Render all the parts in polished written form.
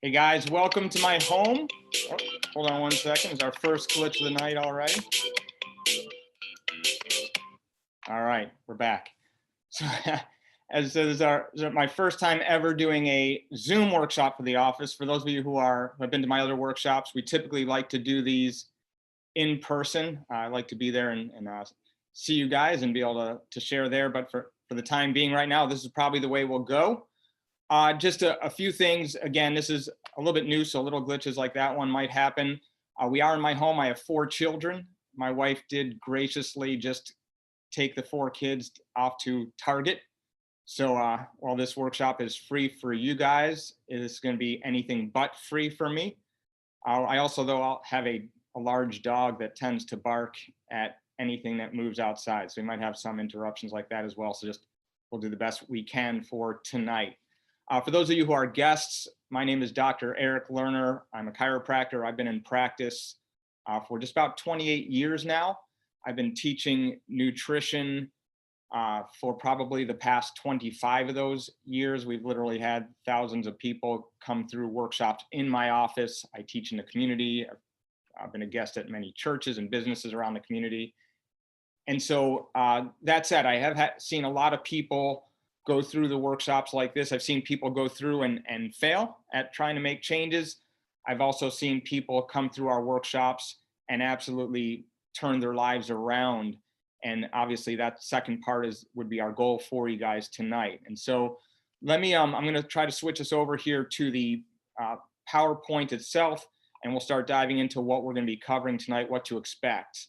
Hey guys, welcome to my home. Oh, hold on one second. It's our first glitch of the night already. All right, we're back. So as this is my first time ever doing a Zoom workshop for the office. For those of you who have been to my other workshops, we typically like to do these in person. I like to be there and see you guys and be able to share there. But for the time being right now, this is probably the way we'll go. Just a few things. Again, this is a little bit new, so little glitches like that one might happen. We are in my home. I have 4 children. My wife did graciously just take the 4 kids off to Target. So while this workshop is free for you guys, it is going to be anything but free for me. I also, though, I'll have a large dog that tends to bark at anything that moves outside. So we might have some interruptions like that as well. So we'll do the best we can for tonight. For those of you who are guests, my name is Dr. Eric Lerner. I'm a chiropractor. I've been in practice for just about 28 years now. I've been teaching nutrition for probably the past 25 of those years. We've literally had thousands of people come through workshops in my office. I teach in the community. I've been a guest at many churches and businesses around the community. And so that said, I have seen a lot of people go through the workshops like this. I've seen people go through and fail at trying to make changes. I've also seen people come through our workshops and absolutely turn their lives around. And obviously that second part would be our goal for you guys tonight. And so let me, I'm gonna try to switch us over here to the PowerPoint itself, and we'll start diving into what we're going to be covering tonight, what to expect.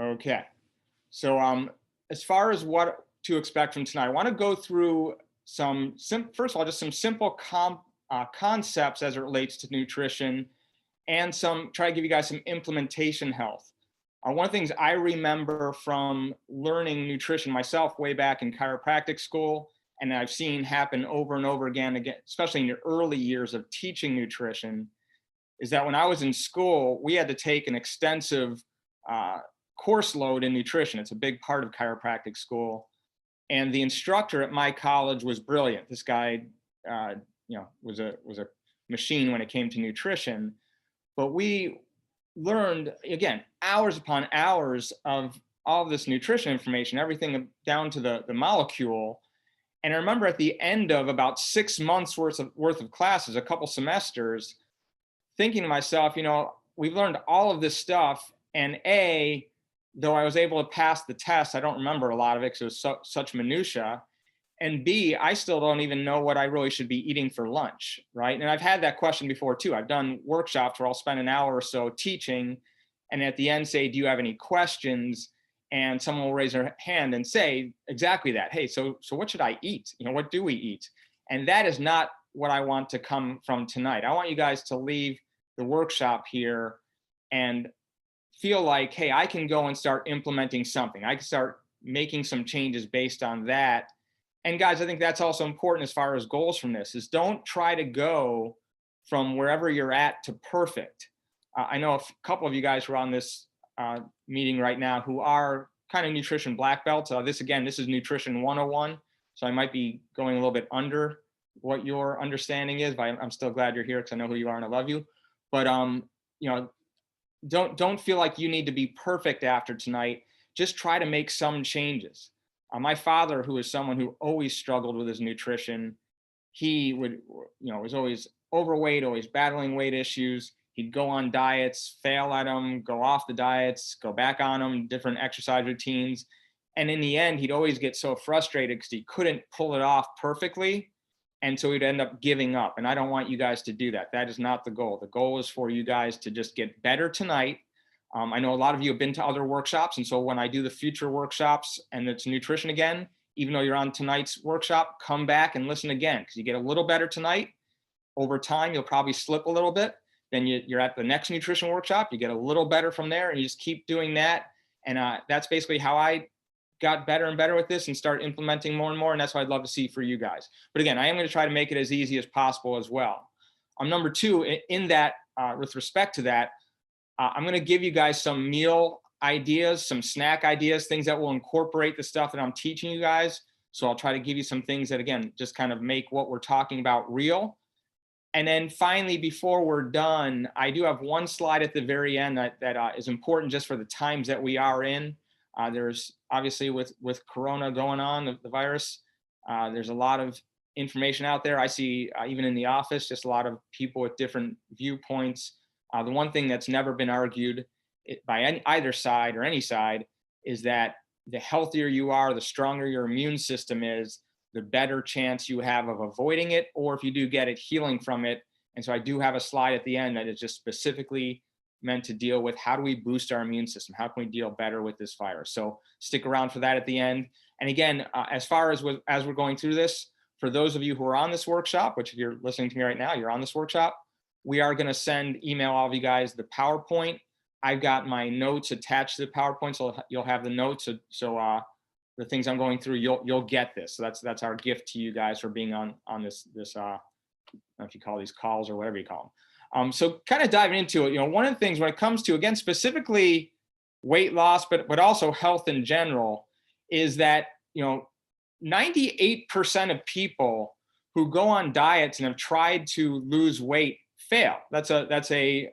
Okay, so as far as what to expect from tonight, I want to go through first of all, just some simple concepts as it relates to nutrition, and try to give you guys some implementation health. One of the things I remember from learning nutrition myself way back in chiropractic school, and I've seen happen over and over again, especially in your early years of teaching nutrition, is that when I was in school, we had to take an extensive course load in nutrition. It's a big part of chiropractic school. And the instructor at my college was brilliant. This guy, was a machine when it came to nutrition. But we learned, again, hours upon hours of all of this nutrition information, everything down to the molecule. And I remember at the end of about 6 months worth of classes, a couple semesters, thinking to myself, we've learned all of this stuff, and though I was able to pass the test, I don't remember a lot of it because it was such minutia. And B, I still don't even know what I really should be eating for lunch, right? And I've had that question before too. I've done workshops where I'll spend an hour or so teaching, and at the end say, do you have any questions? And someone will raise their hand and say exactly that. Hey, so what should I eat? What do we eat? And that is not what I want to come from tonight. I want you guys to leave the workshop here and feel like, hey, I can go and start implementing something. I can start making some changes based on that. And guys, I think that's also important as far as goals from this, is don't try to go from wherever you're at to perfect. I know a couple of you guys who are on this meeting right now who are kind of nutrition black belts. This is nutrition 101. So I might be going a little bit under what your understanding is, but I'm still glad you're here because I know who you are and I love you. But don't feel like you need to be perfect after tonight. Just try to make some changes. My father, who is someone who always struggled with his nutrition, he was always overweight, always battling weight issues. He'd go on diets, fail at them, go off the diets, go back on them, different exercise routines. And in the end, he'd always get so frustrated because he couldn't pull it off perfectly. And so he'd end up giving up. And I don't want you guys to do that. That is not the goal. The goal is for you guys to just get better tonight. I know a lot of you have been to other workshops. And so when I do the future workshops and it's nutrition again, even though you're on tonight's workshop, come back and listen again, because you get a little better tonight. Over time, you'll probably slip a little bit. Then you're at the next nutrition workshop, you get a little better from there, and you just keep doing that. And that's basically how I got better and better with this and start implementing more and more. And that's what I'd love to see for you guys. But again, I am going to try to make it as easy as possible as well. Number two, in that, with respect to that, I'm going to give you guys some meal ideas, some snack ideas, things that will incorporate the stuff that I'm teaching you guys. So I'll try to give you some things that, again, just kind of make what we're talking about real. And then finally, before we're done, I do have one slide at the very end that is important just for the times that we are in. There's obviously with Corona going on, the virus, there's a lot of information out there. I see even in the office, just a lot of people with different viewpoints. The one thing that's never been argued by either side or any side is that the healthier you are, the stronger your immune system is, the better chance you have of avoiding it, or if you do get it, healing from it. And so I do have a slide at the end that is just specifically meant to deal with how do we boost our immune system? How can we deal better with this virus? So stick around for that at the end. And again, as far as we're going through this, for those of you who are on this workshop, which if you're listening to me right now, you're on this workshop, we are going to email all of you guys the PowerPoint. I've got my notes attached to the PowerPoint, so you'll have the notes. So the things I'm going through, you'll get this. So that's our gift to you guys for being on this I don't know if you call these calls or whatever you call them. So kind of diving into it, one of the things when it comes to, again, specifically weight loss, but also health in general, is that 98% of people who go on diets and have tried to lose weight fail. That's a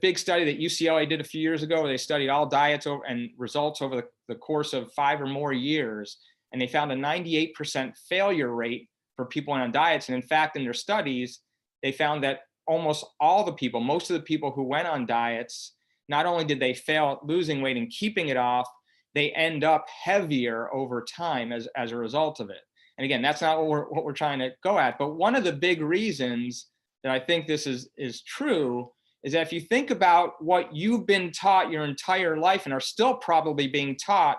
big study that UCLA did a few years ago, where they studied all diets and results over the course of 5 or more years. And they found a 98% failure rate for people on diets. And in fact, in their studies, they found that almost all the people, most of the people who went on diets, not only did they fail at losing weight and keeping it off, they end up heavier over time as a result of it. And again, that's not what we're trying to go at. But one of the big reasons that I think this is true is that if you think about what you've been taught your entire life and are still probably being taught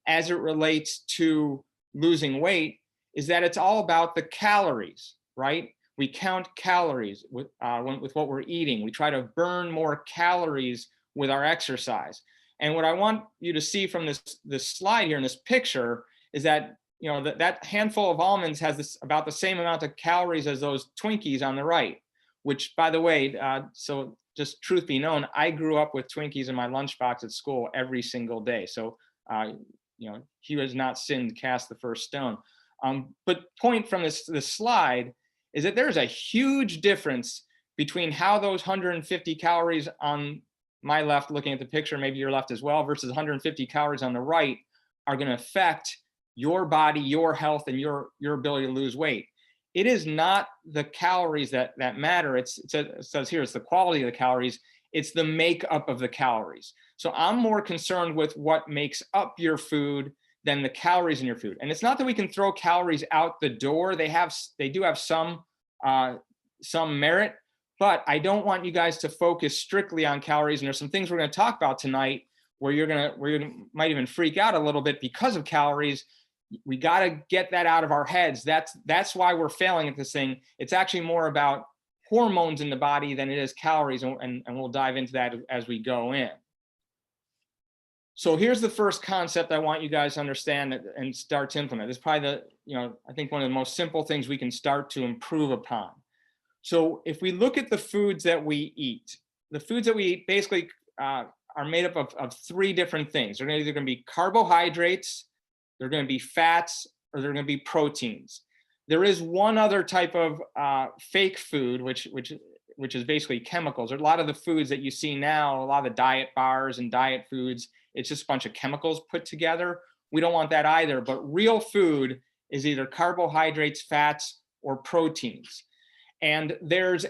as it relates to losing weight, is that it's all about the calories, right? We count calories with what we're eating. We try to burn more calories with our exercise. And what I want you to see from this slide here in this picture is that, you know, that handful of almonds has about the same amount of calories as those Twinkies on the right, which, by the way, so just truth be known, I grew up with Twinkies in my lunchbox at school every single day. So, you know, he who has not sinned cast the first stone. But point from this slide is that there's a huge difference between how those 150 calories on my left, looking at the picture, maybe your left as well, versus 150 calories on the right are going to affect your body, your health, and your ability to lose weight. It is not the calories that matter. It says here, it's the quality of the calories. It's the makeup of the calories. So I'm more concerned with what makes up your food than the calories in your food. And it's not that we can throw calories out the door. They do have some merit, but I don't want you guys to focus strictly on calories. And there's some things we're going to talk about tonight where you might even freak out a little bit because of calories. We got to get that out of our heads. That's why we're failing at this thing. It's actually more about hormones in the body than it is calories. And we'll dive into that as we go in. So here's the first concept I want you guys to understand and start to implement. This is probably I think one of the most simple things we can start to improve upon. So if we look at the foods that we eat, basically are made up of three different things. They're either going to be carbohydrates, they're going to be fats, or they're going to be proteins. There is one other type of fake food, which is basically chemicals. There are a lot of the foods that you see now, a lot of the diet bars and diet foods, it's just a bunch of chemicals put together. We don't want that either, but real food is either carbohydrates, fats, or proteins. And there's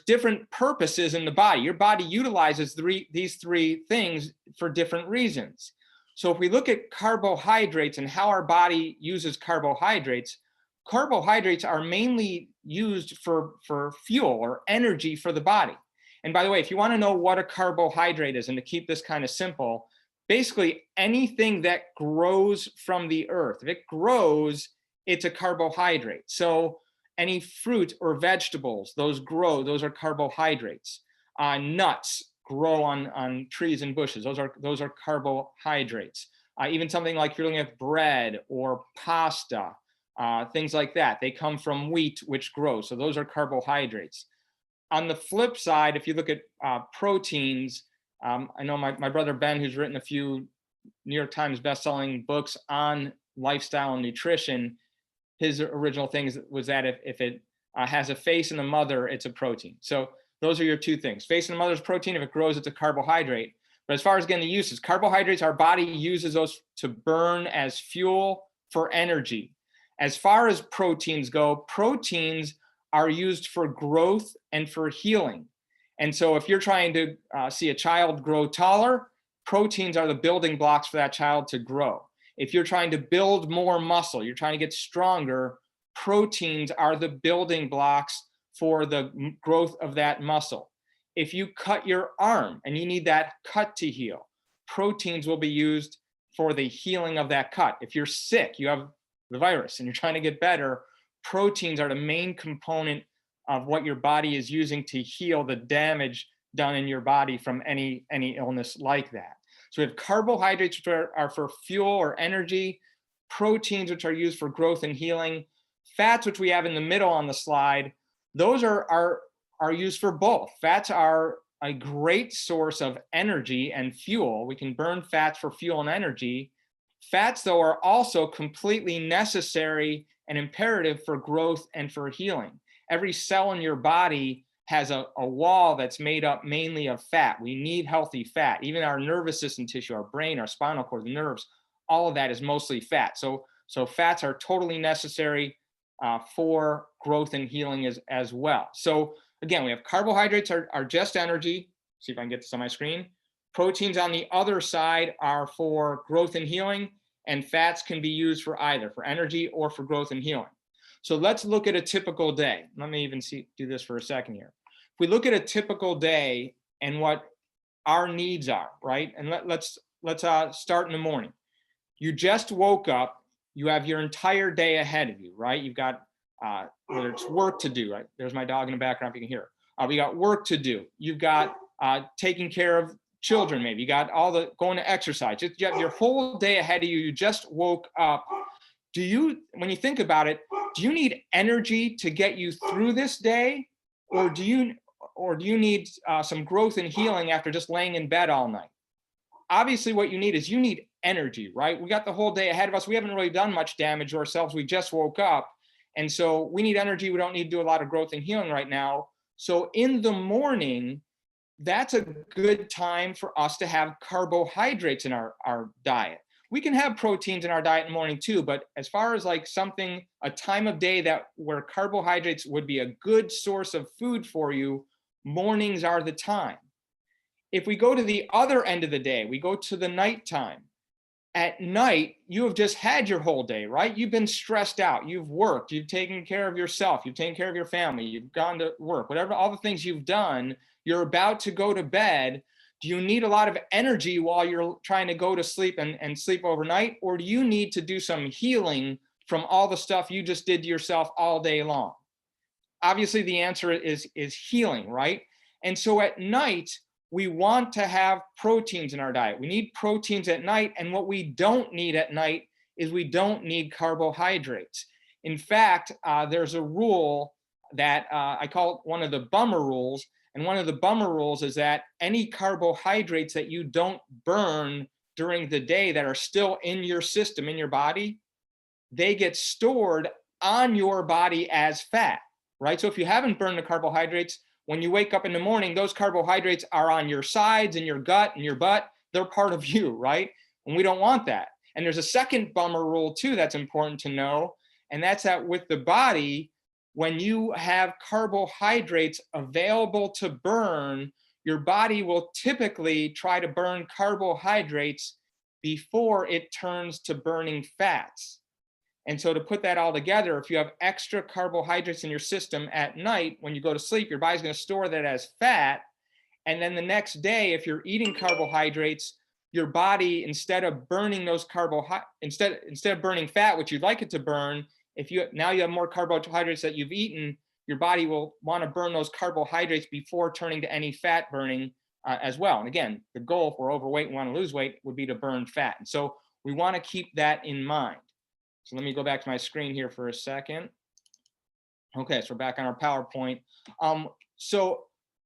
different purposes in the body. Your body utilizes these three things for different reasons. So if we look at carbohydrates and how our body uses carbohydrates are mainly used for fuel or energy for the body. And by the way, if you want to know what a carbohydrate is, and to keep this kind of simple, basically anything that grows from the earth, if it grows, it's a carbohydrate. So any fruit or vegetables, those are carbohydrates. Nuts grow on trees and bushes, those are carbohydrates. Even something like if you're looking at bread or pasta, things like that, they come from wheat, which grows. So those are carbohydrates. On the flip side, if you look at proteins, I know my brother Ben, who's written a few New York Times bestselling books on lifestyle and nutrition, his original thing was that if it has a face and a mother, it's a protein. So those are your two things. Face and a mother's protein. If it grows, it's a carbohydrate. But as far as getting the uses, carbohydrates, our body uses those to burn as fuel for energy. As far as proteins go, proteins are used for growth and for healing. And so if you're trying to see a child grow taller, proteins are the building blocks for that child to grow. If you're trying to build more muscle, you're trying to get stronger, proteins are the building blocks for the growth of that muscle. If you cut your arm and you need that cut to heal, proteins will be used for the healing of that cut. If you're sick, you have the virus and you're trying to get better, proteins are the main component of what your body is using to heal the damage done in your body from any illness like that. So we have carbohydrates, which are for fuel or energy, proteins, which are used for growth and healing, fats, which we have in the middle on the slide, those are used for both. Fats are a great source of energy and fuel. We can burn fats for fuel and energy. Fats, though, are also completely necessary and imperative for growth and for healing. Every cell in your body has a wall that's made up mainly of fat. We need healthy fat. Even our nervous system tissue, our brain, our spinal cord, the nerves, all of that is mostly fat. So fats are totally necessary for growth and healing as well. So again, we have carbohydrates are just energy. see if I can get this on my screen. Proteins on the other side are for growth and healing, and fats can be used for either, for energy or for growth and healing. So let's look at a typical day. Let me even do this for a second here. If we look at a typical day and what our needs are, right? And let's start in the morning. You just woke up, you have your entire day ahead of you, right? You've got whether it's work to do, right? There's my dog in the background, if you can hear her. We got work to do. You've got taking care of children, maybe. You got all the going to exercise. You have your whole day ahead of you. You just woke up. Do you, when you think about it, do you need energy to get you through this day? Or do you need some growth and healing after just laying in bed all night? Obviously, what you need is you need energy, right? We got the whole day ahead of us. We haven't really done much damage to ourselves. We just woke up. And so we need energy. We don't need to do a lot of growth and healing right now. So in the morning, that's a good time for us to have carbohydrates in our diet. We can have proteins in our diet in the morning too, but as far as like something, a time of day where carbohydrates would be a good source of food for you, mornings are the time. If we go to the other end of the day, we go to the nighttime. At night, you have just had your whole day, right? You've been stressed out. You've worked. You've taken care of yourself. You've taken care of your family. You've gone to work, whatever, all the things you've done. You're about to go to bed. Do you need a lot of energy while you're trying to go to sleep and sleep overnight? Or do you need to do some healing from all the stuff you just did to yourself all day long? Obviously, the answer is healing, right? And so at night, we want to have proteins in our diet. We need proteins at night. And what we don't need at night is we don't need carbohydrates. In fact, there's a rule that I call it one of the bummer rules. And one of the bummer rules is that any carbohydrates that you don't burn during the day that are still in your system, in your body, they get stored on your body as fat, right? So if you haven't burned the carbohydrates, when you wake up in the morning, those carbohydrates are on your sides and your gut and your butt. They're part of you, right? And we don't want that. And there's a second bummer rule too that's important to know. And that's that with the body, when you have carbohydrates available to burn, your body will typically try to burn carbohydrates before it turns to burning fats. And so to put that all together, if you have extra carbohydrates in your system at night, when you go to sleep, your body's going to store that as fat. And then the next day, if you're eating carbohydrates, your body, instead of burning those instead of burning fat, which you'd like it to burn, now you have more carbohydrates that you've eaten, your body will want to burn those carbohydrates before turning to any fat burning as well. And again, the goal, if we're overweight and want to lose weight, would be to burn fat. And so we want to keep that in mind. So let me go back to my screen here for a second. Okay, so we're back on our PowerPoint. So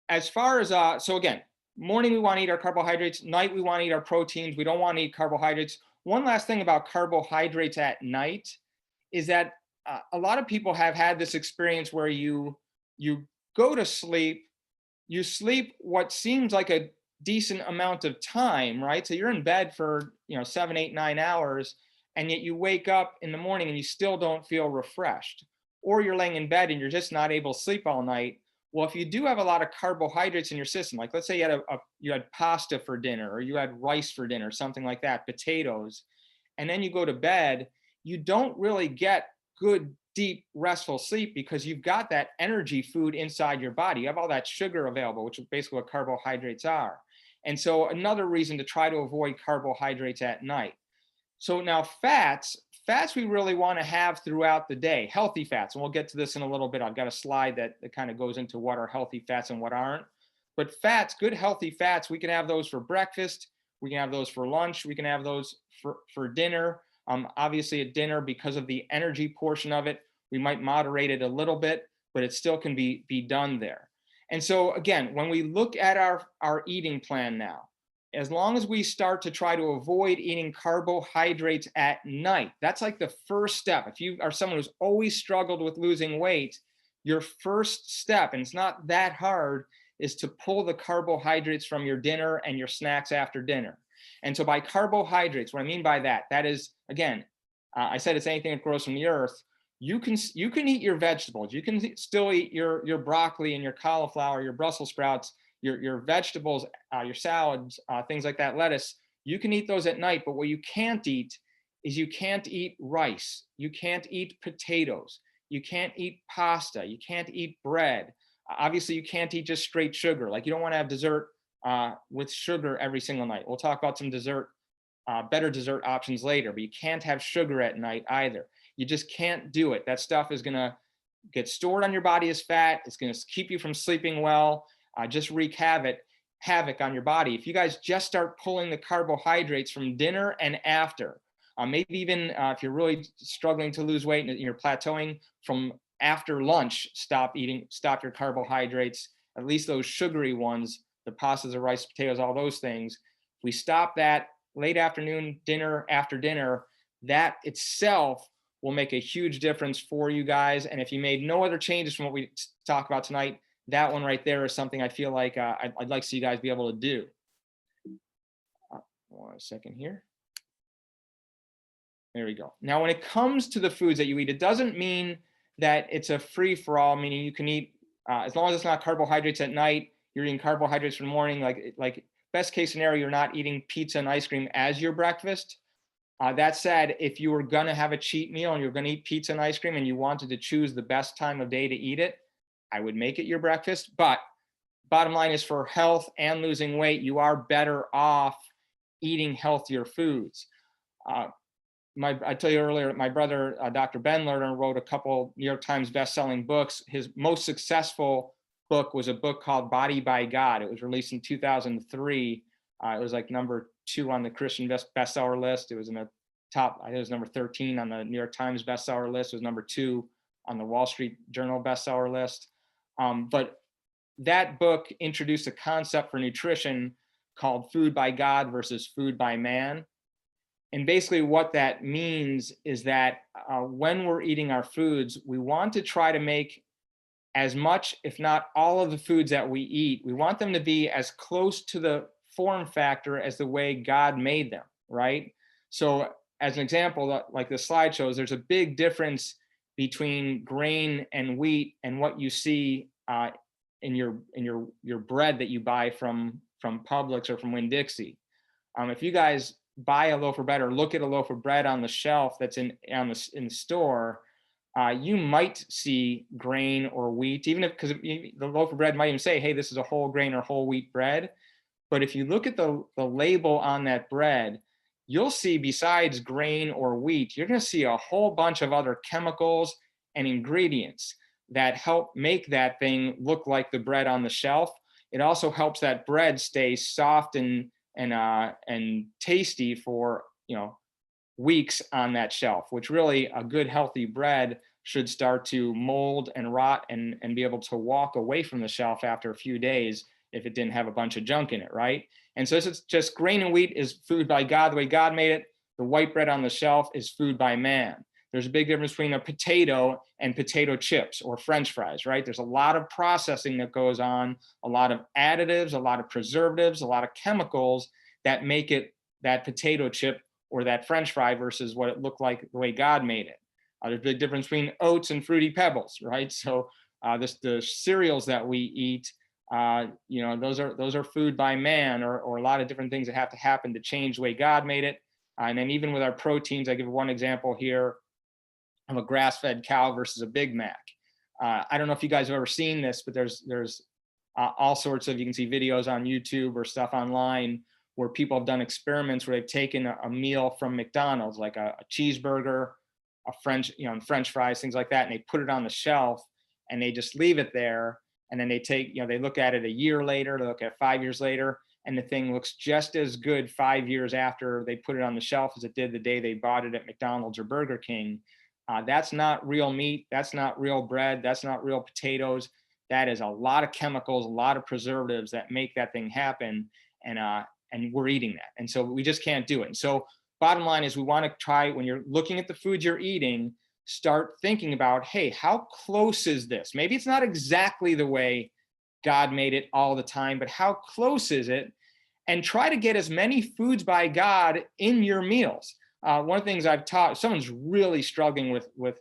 as far as, so again, morning we want to eat our carbohydrates, night we want to eat our proteins, we don't want to eat carbohydrates. One last thing about carbohydrates at night is that a lot of people have had this experience where you go to sleep, you sleep what seems like a decent amount of time, right? So you're in bed for 7, 8, 9 hours, and yet you wake up in the morning and you still don't feel refreshed. Or you're laying in bed and you're just not able to sleep all night. Well, if you do have a lot of carbohydrates in your system, like let's say you had pasta for dinner, or you had rice for dinner, something like that, potatoes, and then you go to bed, you don't really get good, deep, restful sleep because you've got that energy food inside your body. You have all that sugar available, which is basically what carbohydrates are. And so another reason to try to avoid carbohydrates at night. So now fats we really want to have throughout the day, healthy fats. And we'll get to this in a little bit. I've got a slide that kind of goes into what are healthy fats and what aren't. But fats, good healthy fats, we can have those for breakfast. We can have those for lunch. We can have those for dinner. Obviously at dinner, because of the energy portion of it, we might moderate it a little bit, but it still can be done there. And so again, when we look at our eating plan now, as long as we start to try to avoid eating carbohydrates at night, that's like the first step. If you are someone who's always struggled with losing weight, your first step, and it's not that hard, is to pull the carbohydrates from your dinner and your snacks after dinner. And so by carbohydrates, what I mean by that is, again, I said it's anything that grows from the earth. You can eat your vegetables. You can still eat your broccoli and your cauliflower, your Brussels sprouts. your vegetables, your salads, things like that, lettuce, you can eat those at night. But what you can't eat is you can't eat rice. You can't eat potatoes. You can't eat pasta. You can't eat bread. Obviously, you can't eat just straight sugar. Like, you don't want to have dessert with sugar every single night. We'll talk about some dessert, better dessert options later, but you can't have sugar at night either. You just can't do it. That stuff is going to get stored on your body as fat. It's going to keep you from sleeping well, just wreak havoc on your body. If you guys just start pulling the carbohydrates from dinner and after, maybe even if you're really struggling to lose weight and you're plateauing, from after lunch, stop your carbohydrates, at least those sugary ones, the pastas, the rice, potatoes, all those things. If we stop that late afternoon, dinner, after dinner, that itself will make a huge difference for you guys. And if you made no other changes from what we talked about tonight, that one right there is something I feel like I'd like to see you guys be able to do. 1 second here. There we go. Now, when it comes to the foods that you eat, it doesn't mean that it's a free-for-all, meaning you can eat, as long as it's not carbohydrates at night, you're eating carbohydrates for the morning. Like best case scenario, you're not eating pizza and ice cream as your breakfast. That said, if you were going to have a cheat meal and you're going to eat pizza and ice cream and you wanted to choose the best time of day to eat it, I would make it your breakfast. But bottom line is, for health and losing weight, you are better off eating healthier foods. I tell you earlier, my brother, Dr. Ben Lerner, wrote a couple New York Times best-selling books. His most successful book was a book called Body by God. It was released in 2003. It was like number 2 on the Christian bestseller list. It was in the top, I think it was number 13 on the New York Times bestseller list. It was number 2 on the Wall Street Journal bestseller list. But that book introduced a concept for nutrition called food by God versus food by man. And basically what that means is that when we're eating our foods, we want to try to make as much, if not all of the foods that we eat, we want them to be as close to the form factor as the way God made them, right? So as an example, like the slide shows, there's a big difference between grain and wheat and what you see in your bread that you buy from Publix or from Winn-Dixie. If you guys buy a loaf of bread or look at a loaf of bread on the shelf that's in the store, you might see grain or wheat, even if, because the loaf of bread might even say, hey, this is a whole grain or whole wheat bread. But if you look at the label on that bread, you'll see, besides grain or wheat, you're going to see a whole bunch of other chemicals and ingredients that help make that thing look like the bread on the shelf. It also helps that bread stay soft and tasty for, weeks on that shelf, which really a good healthy bread should start to mold and rot and be able to walk away from the shelf after a few days if it didn't have a bunch of junk in it, right? And so it's just grain and wheat is food by God, the way God made it. The white bread on the shelf is food by man. There's a big difference between a potato and potato chips or French fries, right? There's a lot of processing that goes on, a lot of additives, a lot of preservatives, a lot of chemicals that make it that potato chip or that French fry versus what it looked like the way God made it. There's a big difference between oats and Fruity Pebbles, right? So the cereals that we eat, those are food by man, or a lot of different things that have to happen to change the way God made it. And then even with our proteins, I give one example here of a grass-fed cow versus a Big Mac. I don't know if you guys have ever seen this, but there's all sorts of, you can see videos on YouTube or stuff online where people have done experiments where they've taken a meal from McDonald's, like a cheeseburger, a French fries, things like that, and they put it on the shelf and they just leave it there. And then they look at it a year later, they look at it 5 years later, and the thing looks just as good 5 years after they put it on the shelf as it did the day they bought it at McDonald's or Burger King. That's not real meat. That's not real bread. That's not real potatoes. That is a lot of chemicals, a lot of preservatives that make that thing happen. And we're eating that. And so we just can't do it. And so bottom line is, we want to try, when you're looking at the food you're eating, start thinking about, hey, how close is this? Maybe it's not exactly the way God made it all the time, but how close is it? And try to get as many foods by God in your meals. One of the things I've taught, someone's really struggling with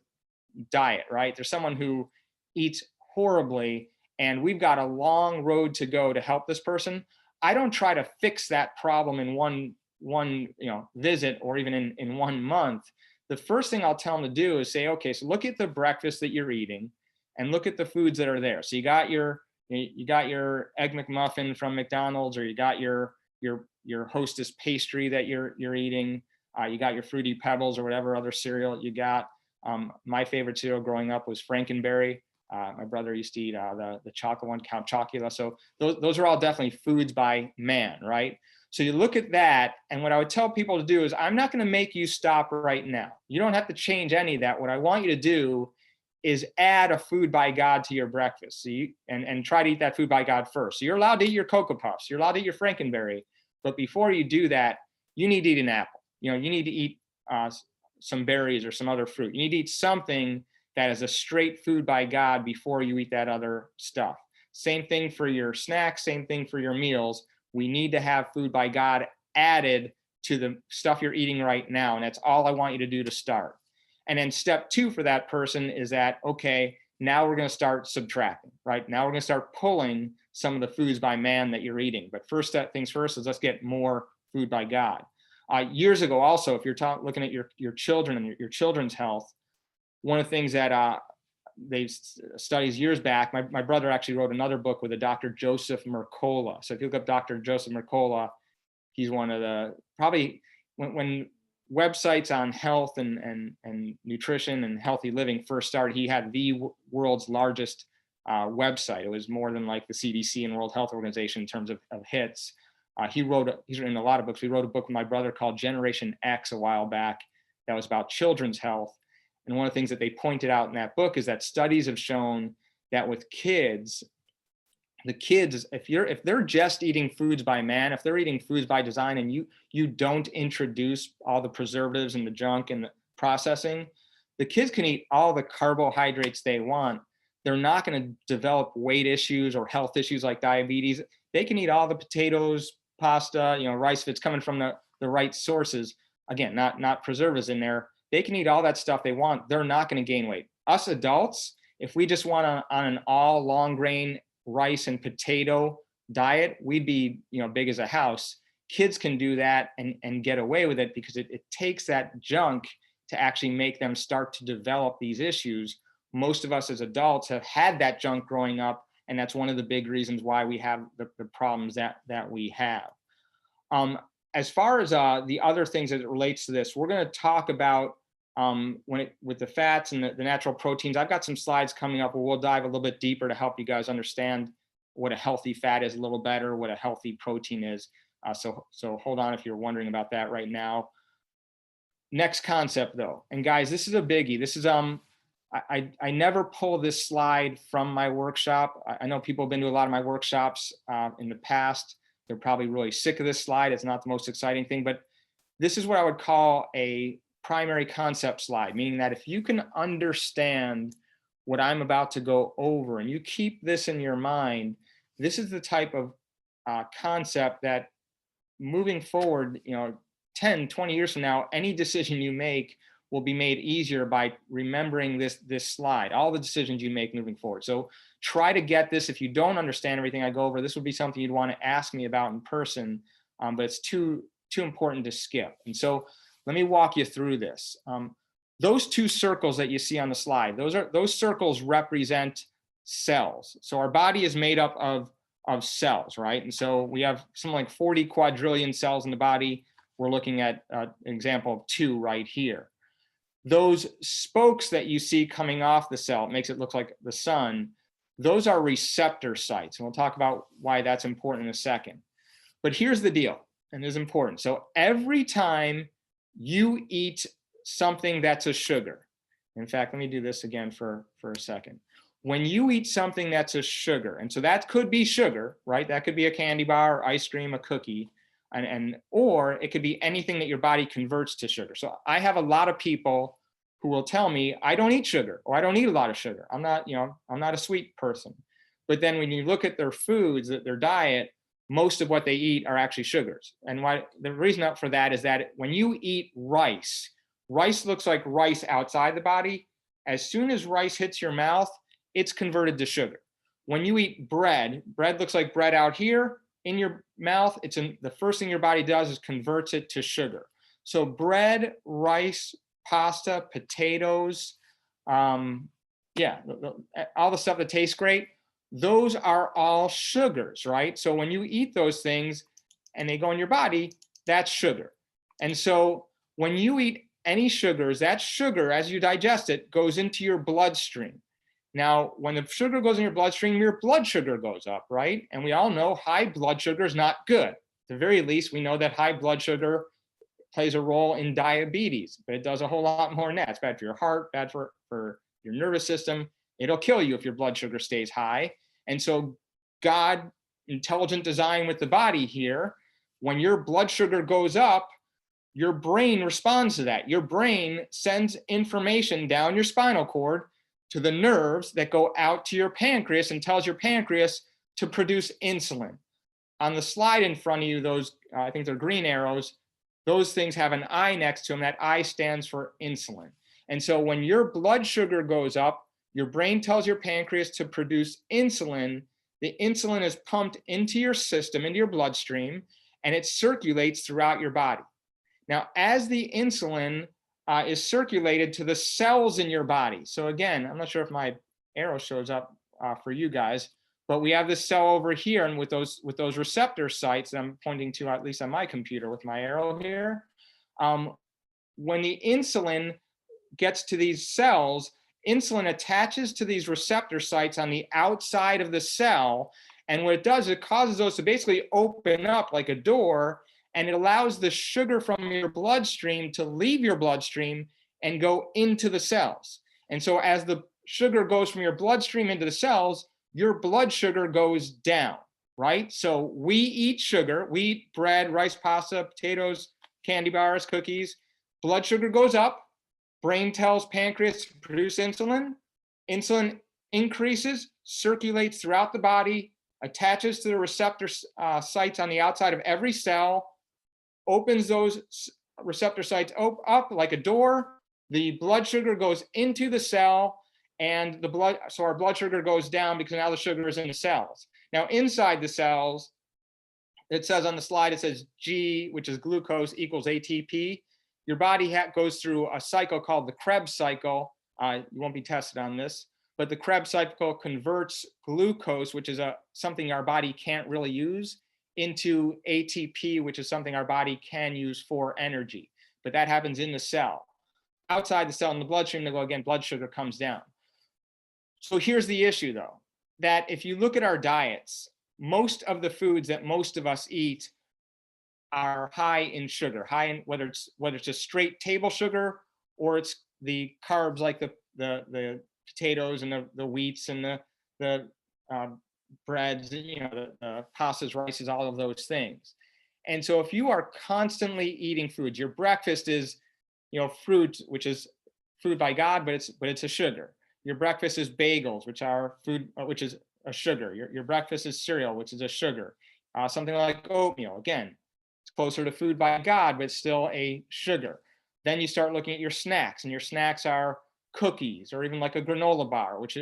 diet, right? There's someone who eats horribly and we've got a long road to go to help this person. I don't try to fix that problem in one visit or even in 1 month. The first thing I'll tell them to do is say, okay, so look at the breakfast that you're eating and look at the foods that are there. So you got your Egg McMuffin from McDonald's, or you got your Hostess pastry that you're eating. You got your Fruity Pebbles or whatever other cereal you got. My favorite cereal growing up was Frankenberry. My brother used to eat the chocolate one, Count Chocula. So those are all definitely foods by man, right? So you look at that, and what I would tell people to do is, I'm not going to make you stop right now. You don't have to change any of that. What I want you to do is add a food by God to your breakfast. So and try to eat that food by God first. So you're allowed to eat your Cocoa Puffs. You're allowed to eat your Frankenberry. But before you do that, you need to eat an apple. You need to eat some berries or some other fruit. You need to eat something that is a straight food by God before you eat that other stuff. Same thing for your snacks, same thing for your meals. We need to have food by God added to the stuff you're eating right now. And that's all I want you to do to start. And then step 2 for that person is that, okay, now we're going to start subtracting, right? Now we're going to start pulling some of the foods by man that you're eating. But first things first is let's get more food by God. Years ago also, if you're looking at your children and your children's health, one of the things that they've studies years back, my brother actually wrote another book with a Dr. Joseph Mercola. So if you look up Dr. Joseph Mercola, he's one of the, probably when websites on health and nutrition and healthy living first started, he had the world's largest website. It was more than like the CDC and World Health Organization in terms of hits. He's written a lot of books. We wrote a book with my brother called Generation X a while back that was about children's health. And one of the things that they pointed out in that book is that studies have shown that with kids, the kids, if they're just eating foods by man, if they're eating foods by design, and you don't introduce all the preservatives and the junk and the processing, the kids can eat all the carbohydrates they want. They're not going to develop weight issues or health issues like diabetes. They can eat all the potatoes, pasta, rice if it's coming from the right sources. Again, not preservatives in there. They can eat all that stuff they want. They're not going to gain weight. Us adults, if we just want on an all long grain rice and potato diet, we'd be big as a house. Kids can do that and get away with it because it takes that junk to actually make them start to develop these issues. Most of us as adults have had that junk growing up, and that's one of the big reasons why we have the problems that we have. As far as the other things as it relates to this, we're going to talk about with the fats and the natural proteins. I've got some slides coming up where we'll dive a little bit deeper to help you guys understand what a healthy fat is a little better, what a healthy protein is. So hold on if you're wondering about that right now. Next concept though, and guys, this is a biggie. This is I never pull this slide from my workshop. I know people have been to a lot of my workshops in the past. They're probably really sick of this slide. It's not the most exciting thing, but this is what I would call a primary concept slide, meaning that if you can understand what I'm about to go over and you keep this in your mind, this is the type of concept that moving forward, 10, 20 years from now, any decision you make will be made easier by remembering this slide, all the decisions you make moving forward. So try to get this. If you don't understand everything I go over, this would be something you'd want to ask me about in person, but it's too important to skip. And so let me walk you through this. Those 2 circles that you see on the slide, those circles represent cells. So our body is made up of cells, right? And so we have something like 40 quadrillion cells in the body. We're looking at an example of 2 right here. Those spokes that you see coming off the cell, it makes it look like the sun, those are receptor sites. And we'll talk about why that's important in a second. But here's the deal, and it's important. So every time you eat something that's a sugar, in fact, let me do this again for a second. When you eat something that's a sugar, and so that could be sugar, right? That could be a candy bar, ice cream, a cookie, or it could be anything that your body converts to sugar. So I have a lot of people who will tell me, I don't eat sugar, or I don't eat a lot of sugar. I'm not a sweet person. But then when you look at their foods, their diet, most of what they eat are actually sugars. And why the reason for that is that when you eat rice looks like rice outside the body. As soon as rice hits your mouth, it's converted to sugar. when you eat bread, bread looks like bread out here in your mouth. The first thing your body does is converts it to sugar. So bread, rice, pasta, potatoes, all the stuff that tastes great, those are all sugars, right? So when you eat those things and they go in your body, that's sugar. And so when you eat any sugars, that sugar, as you digest it, goes into your bloodstream. Now, when the sugar goes in your bloodstream, your blood sugar goes up, right? And we all know high blood sugar is not good. At the very least, we know that high blood sugar plays a role in diabetes, but it does a whole lot more than that. It's bad for your heart, bad for your nervous system. It'll kill you if your blood sugar stays high. And so God, intelligent design with the body here, when your blood sugar goes up, your brain responds to that. Your brain sends information down your spinal cord to the nerves that go out to your pancreas and tells your pancreas to produce insulin. On the slide in front of you, those, I think they're green arrows, those things have an I next to them. That I stands for insulin. And so when your blood sugar goes up, your brain tells your pancreas to produce insulin. The insulin is pumped into your system, into your bloodstream, and it circulates throughout your body. Now, as the insulin is circulated to the cells in your body. So again, I'm not sure if my arrow shows up for you guys, but we have this cell over here, and with those receptor sites that I'm pointing to, at least on my computer with my arrow here, when the insulin gets to these cells, insulin attaches to these receptor sites on the outside of the cell, and what it does, it causes those to basically open up like a door, and it allows the sugar from your bloodstream to leave your bloodstream and go into the cells. And so as the sugar goes from your bloodstream into the cells, your blood sugar goes down, right? So we eat sugar, we eat bread, rice, pasta, potatoes, candy bars, cookies. Blood sugar goes up, brain tells pancreas to produce insulin. Insulin increases, circulates throughout the body, attaches to the receptor sites on the outside of every cell, opens those receptor sites up like a door. The blood sugar goes into the cell, and so our blood sugar goes down because now the sugar is in the cells. Now inside the cells, it says on the slide, it says G, which is glucose, equals ATP. Your body goes through a cycle called the Krebs cycle. You won't be tested on this, but the Krebs cycle converts glucose, which is something our body can't really use, into ATP, which is something our body can use for energy. But that happens in the cell. Outside the cell, in the bloodstream, blood sugar comes down. So here's the issue, though, that if you look at our diets, most of the foods that most of us eat are high in sugar, whether it's just straight table sugar, or it's the carbs like the potatoes and the wheats and the breads, the pastas, rices, all of those things. And so if you are constantly eating foods, your breakfast is, fruit, which is food by God, but it's a sugar. Your breakfast is bagels, which are food, which is a sugar. Your breakfast is cereal, which is a sugar. Something like oatmeal, again, it's closer to food by God, but it's still a sugar. Then you start looking at your snacks, and your snacks are cookies, or even like a granola bar, which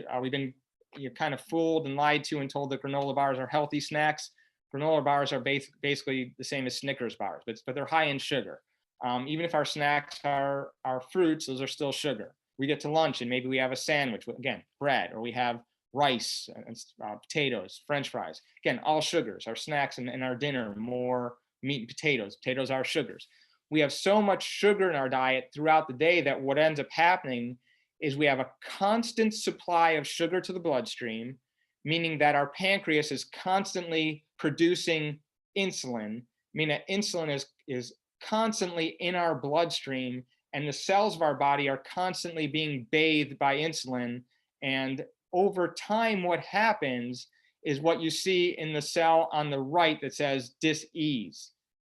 you're kind of fooled and lied to and told that granola bars are healthy snacks. Granola bars are basically the same as Snickers bars, but they're high in sugar. Even if our snacks are fruits, those are still sugar. We get to lunch and maybe we have a sandwich with, again, bread, or we have rice and potatoes, French fries. Again, all sugars. Our snacks and our dinner, more meat and potatoes. Potatoes are sugars. We have so much sugar in our diet throughout the day that what ends up happening is we have a constant supply of sugar to the bloodstream, meaning that our pancreas is constantly producing insulin, meaning that insulin is constantly in our bloodstream, and the cells of our body are constantly being bathed by insulin. And over time, what happens is what you see in the cell on the right that says dis-ease.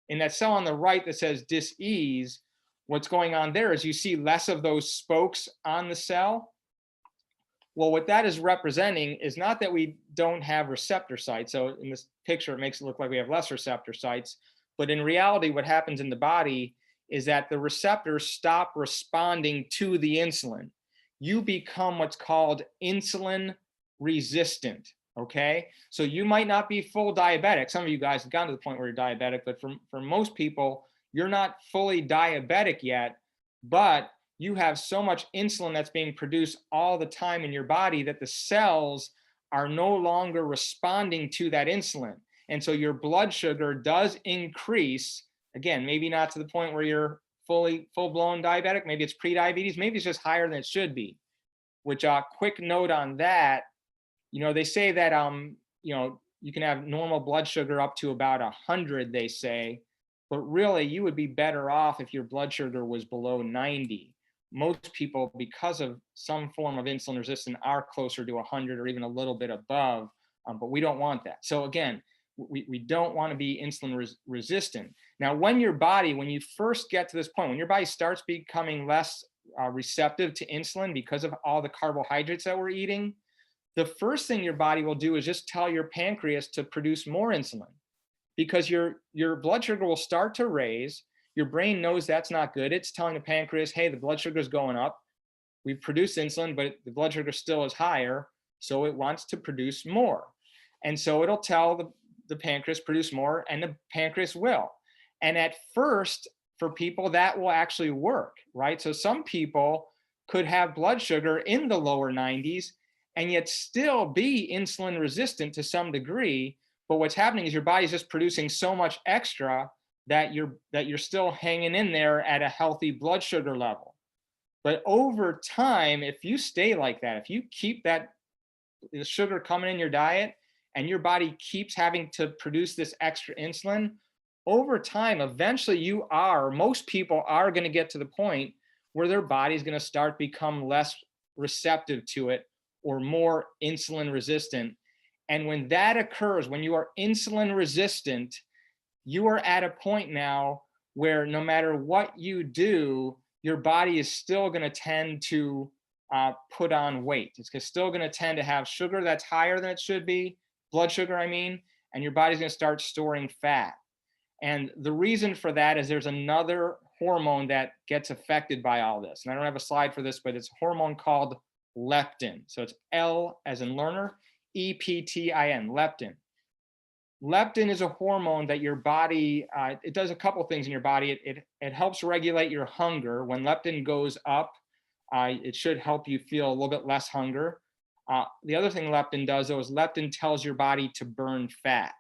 In that cell on the right that says dis-ease, what's going on there is you see less of those spokes on the cell. Well, what that is representing is not that we don't have receptor sites. So in this picture, it makes it look like we have less receptor sites. But in reality, what happens in the body is that the receptors stop responding to the insulin. You become what's called insulin resistant. Okay, so you might not be full diabetic. Some of you guys have gotten to the point where you're diabetic, but for most people, you're not fully diabetic yet, but you have so much insulin that's being produced all the time in your body that the cells are no longer responding to that insulin. And so your blood sugar does increase. Again, maybe not to the point where you're full-blown diabetic. Maybe it's pre-diabetes. Maybe it's just higher than it should be. Which, quick note on that, they say that you can have normal blood sugar up to about 100, they say, but really you would be better off if your blood sugar was below 90. Most people, because of some form of insulin resistance, are closer to 100 or even a little bit above, but we don't want that. So again, we don't want to be insulin resistant. Now, when you first get to this point, when your body starts becoming less receptive to insulin because of all the carbohydrates that we're eating, the first thing your body will do is just tell your pancreas to produce more insulin, because your blood sugar will start to raise. Your brain knows that's not good. It's telling the pancreas, hey, the blood sugar is going up. We produce insulin, but the blood sugar still is higher, so it wants to produce more. And so it'll tell the pancreas produce more, and the pancreas will. And at first, for people, that will actually work, right? So some people could have blood sugar in the lower 90s and yet still be insulin resistant to some degree. But what's happening is your body's just producing so much extra that you're still hanging in there at a healthy blood sugar level. But over time, if you stay like that, if you keep the sugar coming in your diet and your body keeps having to produce this extra insulin, over time, eventually most people are going to get to the point where their body's going to start become less receptive to it or more insulin resistant. And when that occurs, when you are insulin resistant, you are at a point now where no matter what you do, your body is still going to tend to put on weight. It's still going to tend to have sugar that's higher than it should be, blood sugar, I mean, and your body's going to start storing fat. And the reason for that is there's another hormone that gets affected by all this. And I don't have a slide for this, but it's a hormone called leptin. So it's L as in learner, E-P-T-I-N, leptin. Leptin is a hormone that your body, it does a couple things in your body. It helps regulate your hunger. When leptin goes up, it should help you feel a little bit less hunger. The other thing leptin does, though, is leptin tells your body to burn fat.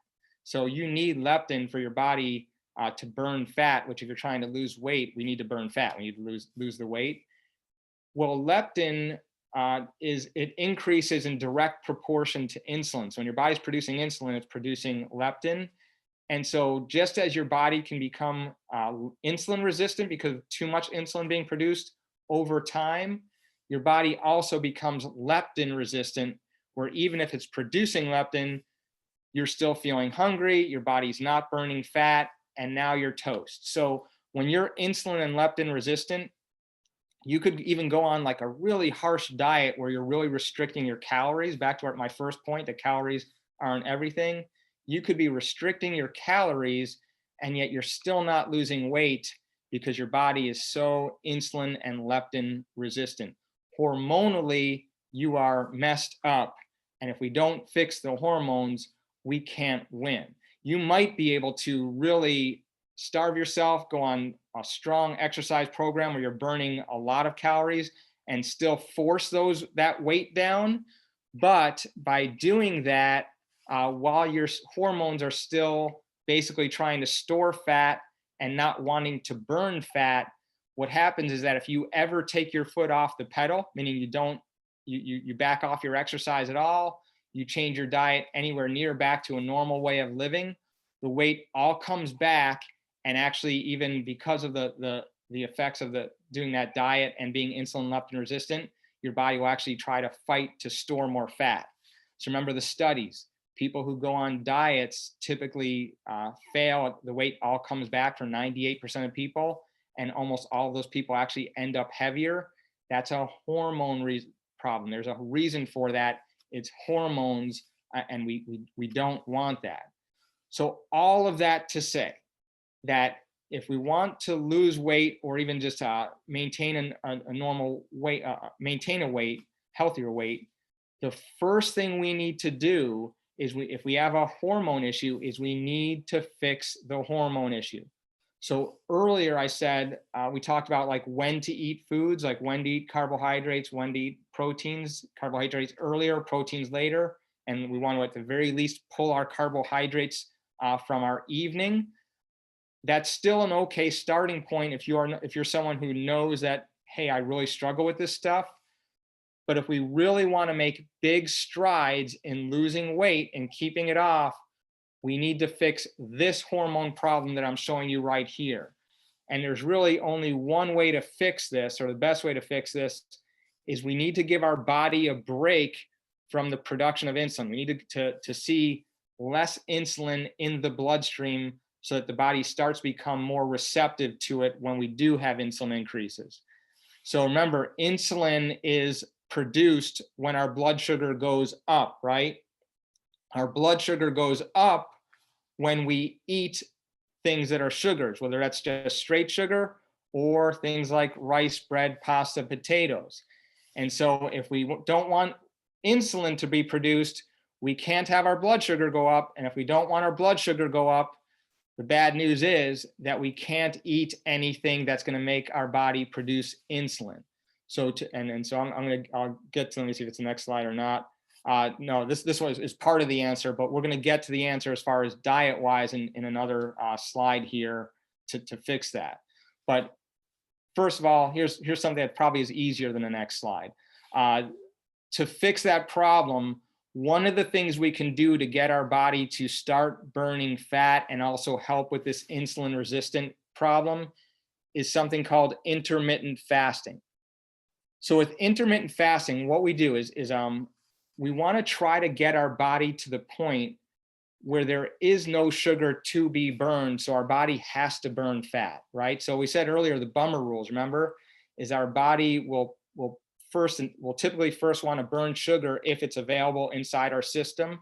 So you need leptin for your body to burn fat, which if you're trying to lose weight, we need to burn fat. We need to lose the weight. Well, leptin it increases in direct proportion to insulin. So when your body's producing insulin, it's producing leptin. And so just as your body can become insulin resistant because of too much insulin being produced over time, your body also becomes leptin resistant, where even if it's producing leptin, you're still feeling hungry, your body's not burning fat, and now you're toast. So when you're insulin and leptin resistant, you could even go on like a really harsh diet where you're really restricting your calories. Back to my first point, that calories aren't everything. You could be restricting your calories and yet you're still not losing weight because your body is so insulin and leptin resistant. Hormonally, you are messed up. And if we don't fix the hormones, we can't win. You might be able to really starve yourself, go on a strong exercise program where you're burning a lot of calories and still force that weight down. But by doing that, while your hormones are still basically trying to store fat and not wanting to burn fat, what happens is that if you ever take your foot off the pedal, meaning you back off your exercise at all, you change your diet anywhere near back to a normal way of living, the weight all comes back. And actually, even because of the effects of doing that diet and being insulin leptin resistant, your body will actually try to fight to store more fat. So remember the studies, people who go on diets typically fail. The weight all comes back for 98% of people, and almost all of those people actually end up heavier. That's a hormone problem. There's a reason for that. It's hormones, and we don't want that. So all of that to say that if we want to lose weight or even just maintain a normal weight, maintain a weight, healthier weight, The first thing we need to do is if we have a hormone issue, is we need to fix the hormone issue. So earlier I said, we talked about like when to eat foods, like when to eat carbohydrates, when to eat proteins, carbohydrates earlier, proteins later. And we want to at the very least pull our carbohydrates from our evening. That's still an okay starting point if you're someone who knows that, hey, I really struggle with this stuff. But if we really want to make big strides in losing weight and keeping it off, we need to fix this hormone problem that I'm showing you right here. And there's really only one way to fix this, or the best way to fix this, is we need to give our body a break from the production of insulin. We need to see less insulin in the bloodstream so that the body starts to become more receptive to it when we do have insulin increases. So remember, insulin is produced when our blood sugar goes up, right? Our blood sugar goes up when we eat things that are sugars, whether that's just straight sugar or things like rice, bread, pasta, potatoes. And so if we don't want insulin to be produced, we can't have our blood sugar go up. And if we don't want our blood sugar go up, the bad news is that we can't eat anything that's going to make our body produce insulin. So I'll get to, let me see if it's the next slide or not. No, this one is part of the answer, but we're going to get to the answer as far as diet wise in another slide here to fix that. But first of all, here's something that probably is easier than the next slide. To fix that problem, one of the things we can do to get our body to start burning fat and also help with this insulin resistant problem is something called intermittent fasting. So with intermittent fasting, what we do is we want to try to get our body to the point where there is no sugar to be burned, so our body has to burn fat, right? So we said earlier, the bummer rules, remember, is our body will typically first want to burn sugar if it's available inside our system.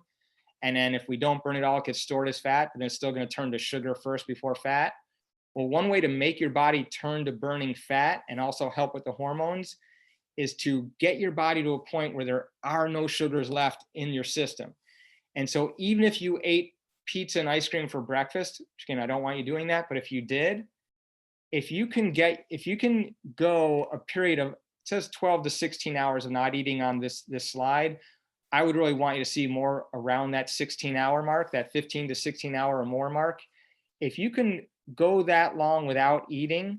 And then if we don't burn it all, it gets stored as fat, but then it's still going to turn to sugar first before fat. Well, one way to make your body turn to burning fat and also help with the hormones is to get your body to a point where there are no sugars left in your system. And so even if you ate pizza and ice cream for breakfast, which again, I don't want you doing that, but if you did, if you can go a period of, it says 12 to 16 hours of not eating on this slide, I would really want you to see more around that 16-hour mark, that 15 to 16 hour or more mark. If you can go that long without eating,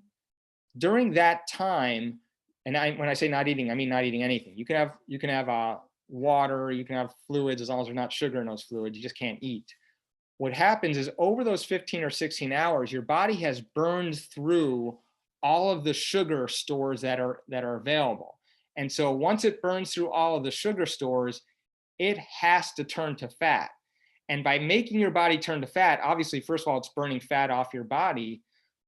during that time, and when I say not eating, I mean not eating anything. You can have water, you can have fluids, as long as there's not sugar in those fluids. You just can't eat. What happens is over those 15 or 16 hours, your body has burned through all of the sugar stores that are available. And so once it burns through all of the sugar stores, it has to turn to fat. And by making your body turn to fat, obviously, first of all, it's burning fat off your body.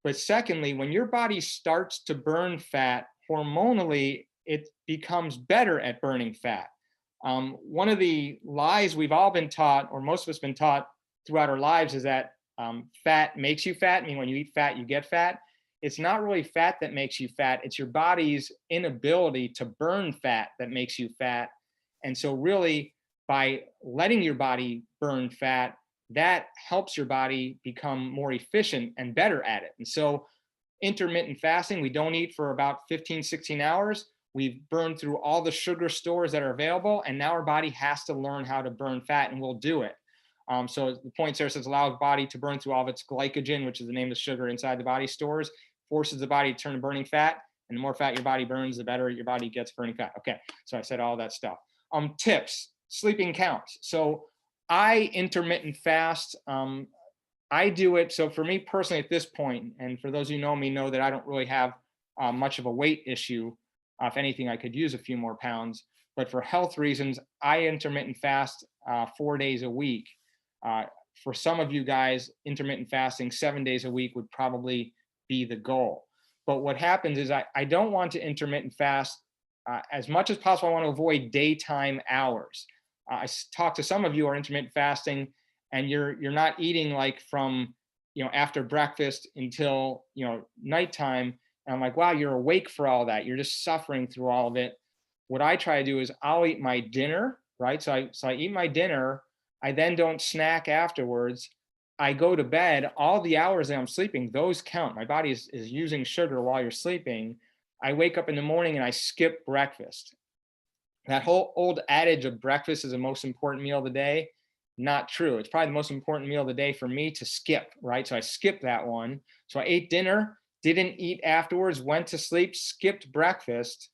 But secondly, when your body starts to burn fat hormonally, it becomes better at burning fat. One of the lies we've all been taught, or most of us been taught throughout our lives, is that fat makes you fat. I mean, when you eat fat, you get fat. It's not really fat that makes you fat. It's your body's inability to burn fat that makes you fat. And so really, by letting your body burn fat, that helps your body become more efficient and better at it. And so intermittent fasting, we don't eat for about 15, 16 hours. We've burned through all the sugar stores that are available, and now our body has to learn how to burn fat, and we'll do it. So the point there says allow the body to burn through all of its glycogen, which is the name of the sugar inside the body stores, forces the body to turn to burning fat, and the more fat your body burns, the better your body gets burning fat. Okay, so I said all that stuff. Tips, sleeping counts. So I intermittent fast. I do it. So for me personally at this point, and for those who know me know that I don't really have much of a weight issue. If anything, I could use a few more pounds. But for health reasons, I intermittent fast 4 days a week. For some of you guys, intermittent fasting 7 days a week would probably be the goal. But what happens is I don't want to intermittent fast as much as possible. I want to avoid daytime hours. I talk to some of you who are intermittent fasting, and you're not eating like from after breakfast until nighttime. And I'm like, wow, you're awake for all that. You're just suffering through all of it. What I try to do is I'll eat my dinner right? So I eat my dinner. I then don't snack afterwards. I go to bed. All the hours that I'm sleeping, those count. My body is using sugar while you're sleeping. I wake up in the morning and I skip breakfast. That whole old adage of breakfast is the most important meal of the day, not true. It's probably the most important meal of the day for me to skip, right? So I skipped that one. So I ate dinner, didn't eat afterwards, went to sleep, skipped breakfast.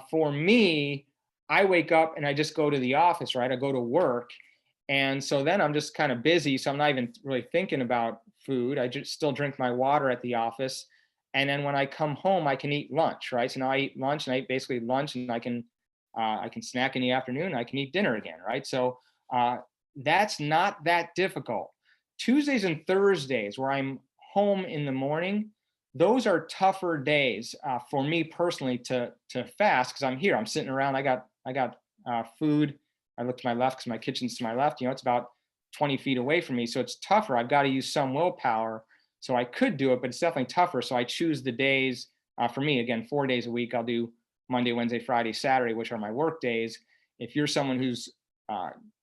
For me, I wake up and I just go to the office, right? I go to work. And so then I'm just kind of busy. So I'm not even really thinking about food. I just still drink my water at the office. And then when I come home, I can eat lunch, right? So now I eat lunch and I eat basically lunch, and I can snack in the afternoon. I can eat dinner again, right? So that's not that difficult. Tuesdays and Thursdays, where I'm home in the morning, those are tougher days for me personally to fast, because I'm here. I'm sitting around. I got food. I look to my left because my kitchen's to my left. It's about 20 feet away from me, so it's tougher. I've got to use some willpower. So I could do it, but it's definitely tougher. So I choose the days. For me, again, 4 days a week. I'll do Monday, Wednesday, Friday, Saturday, which are my work days. If you're someone who's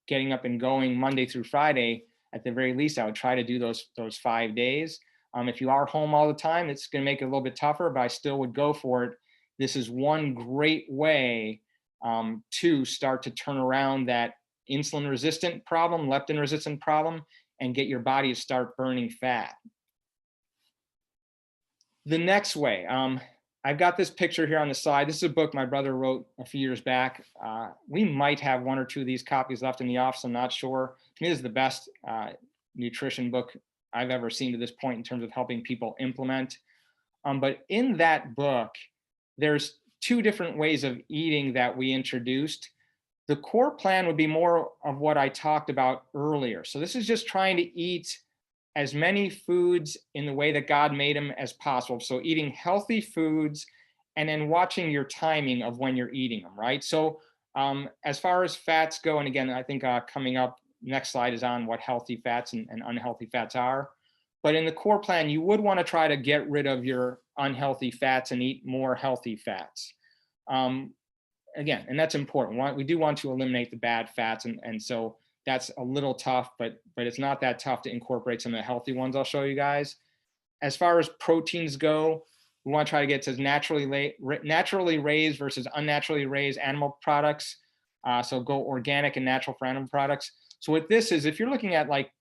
getting up and going Monday through Friday, at the very least, I would try to do those 5 days. If you are home all the time, it's going to make it a little bit tougher, but I still would go for it. This is one great way to start to turn around that insulin resistant problem, leptin resistant problem, and get your body to start burning fat. The next way, I've got this picture here on the side. This is a book my brother wrote a few years back. We might have 1 or 2 of these copies left in the office. I'm not sure. To me, this is the best nutrition book I've ever seen to this point in terms of helping people implement. But in that book, there's 2 different ways of eating that we introduced. The core plan would be more of what I talked about earlier. So this is just trying to eat as many foods in the way that God made them as possible. So eating healthy foods and then watching your timing of when you're eating them, right? So as far as fats go, and again, I think coming up, next slide is on what healthy fats and unhealthy fats are. But in the core plan, you would want to try to get rid of your unhealthy fats and eat more healthy fats. Again, and that's important. We do want to eliminate the bad fats, and so that's a little tough, but it's not that tough to incorporate some of the healthy ones I'll show you guys. As far as proteins go, we want to try to get to naturally raised versus unnaturally raised animal products. So go organic and natural for animal products. So what this is, if you're looking at like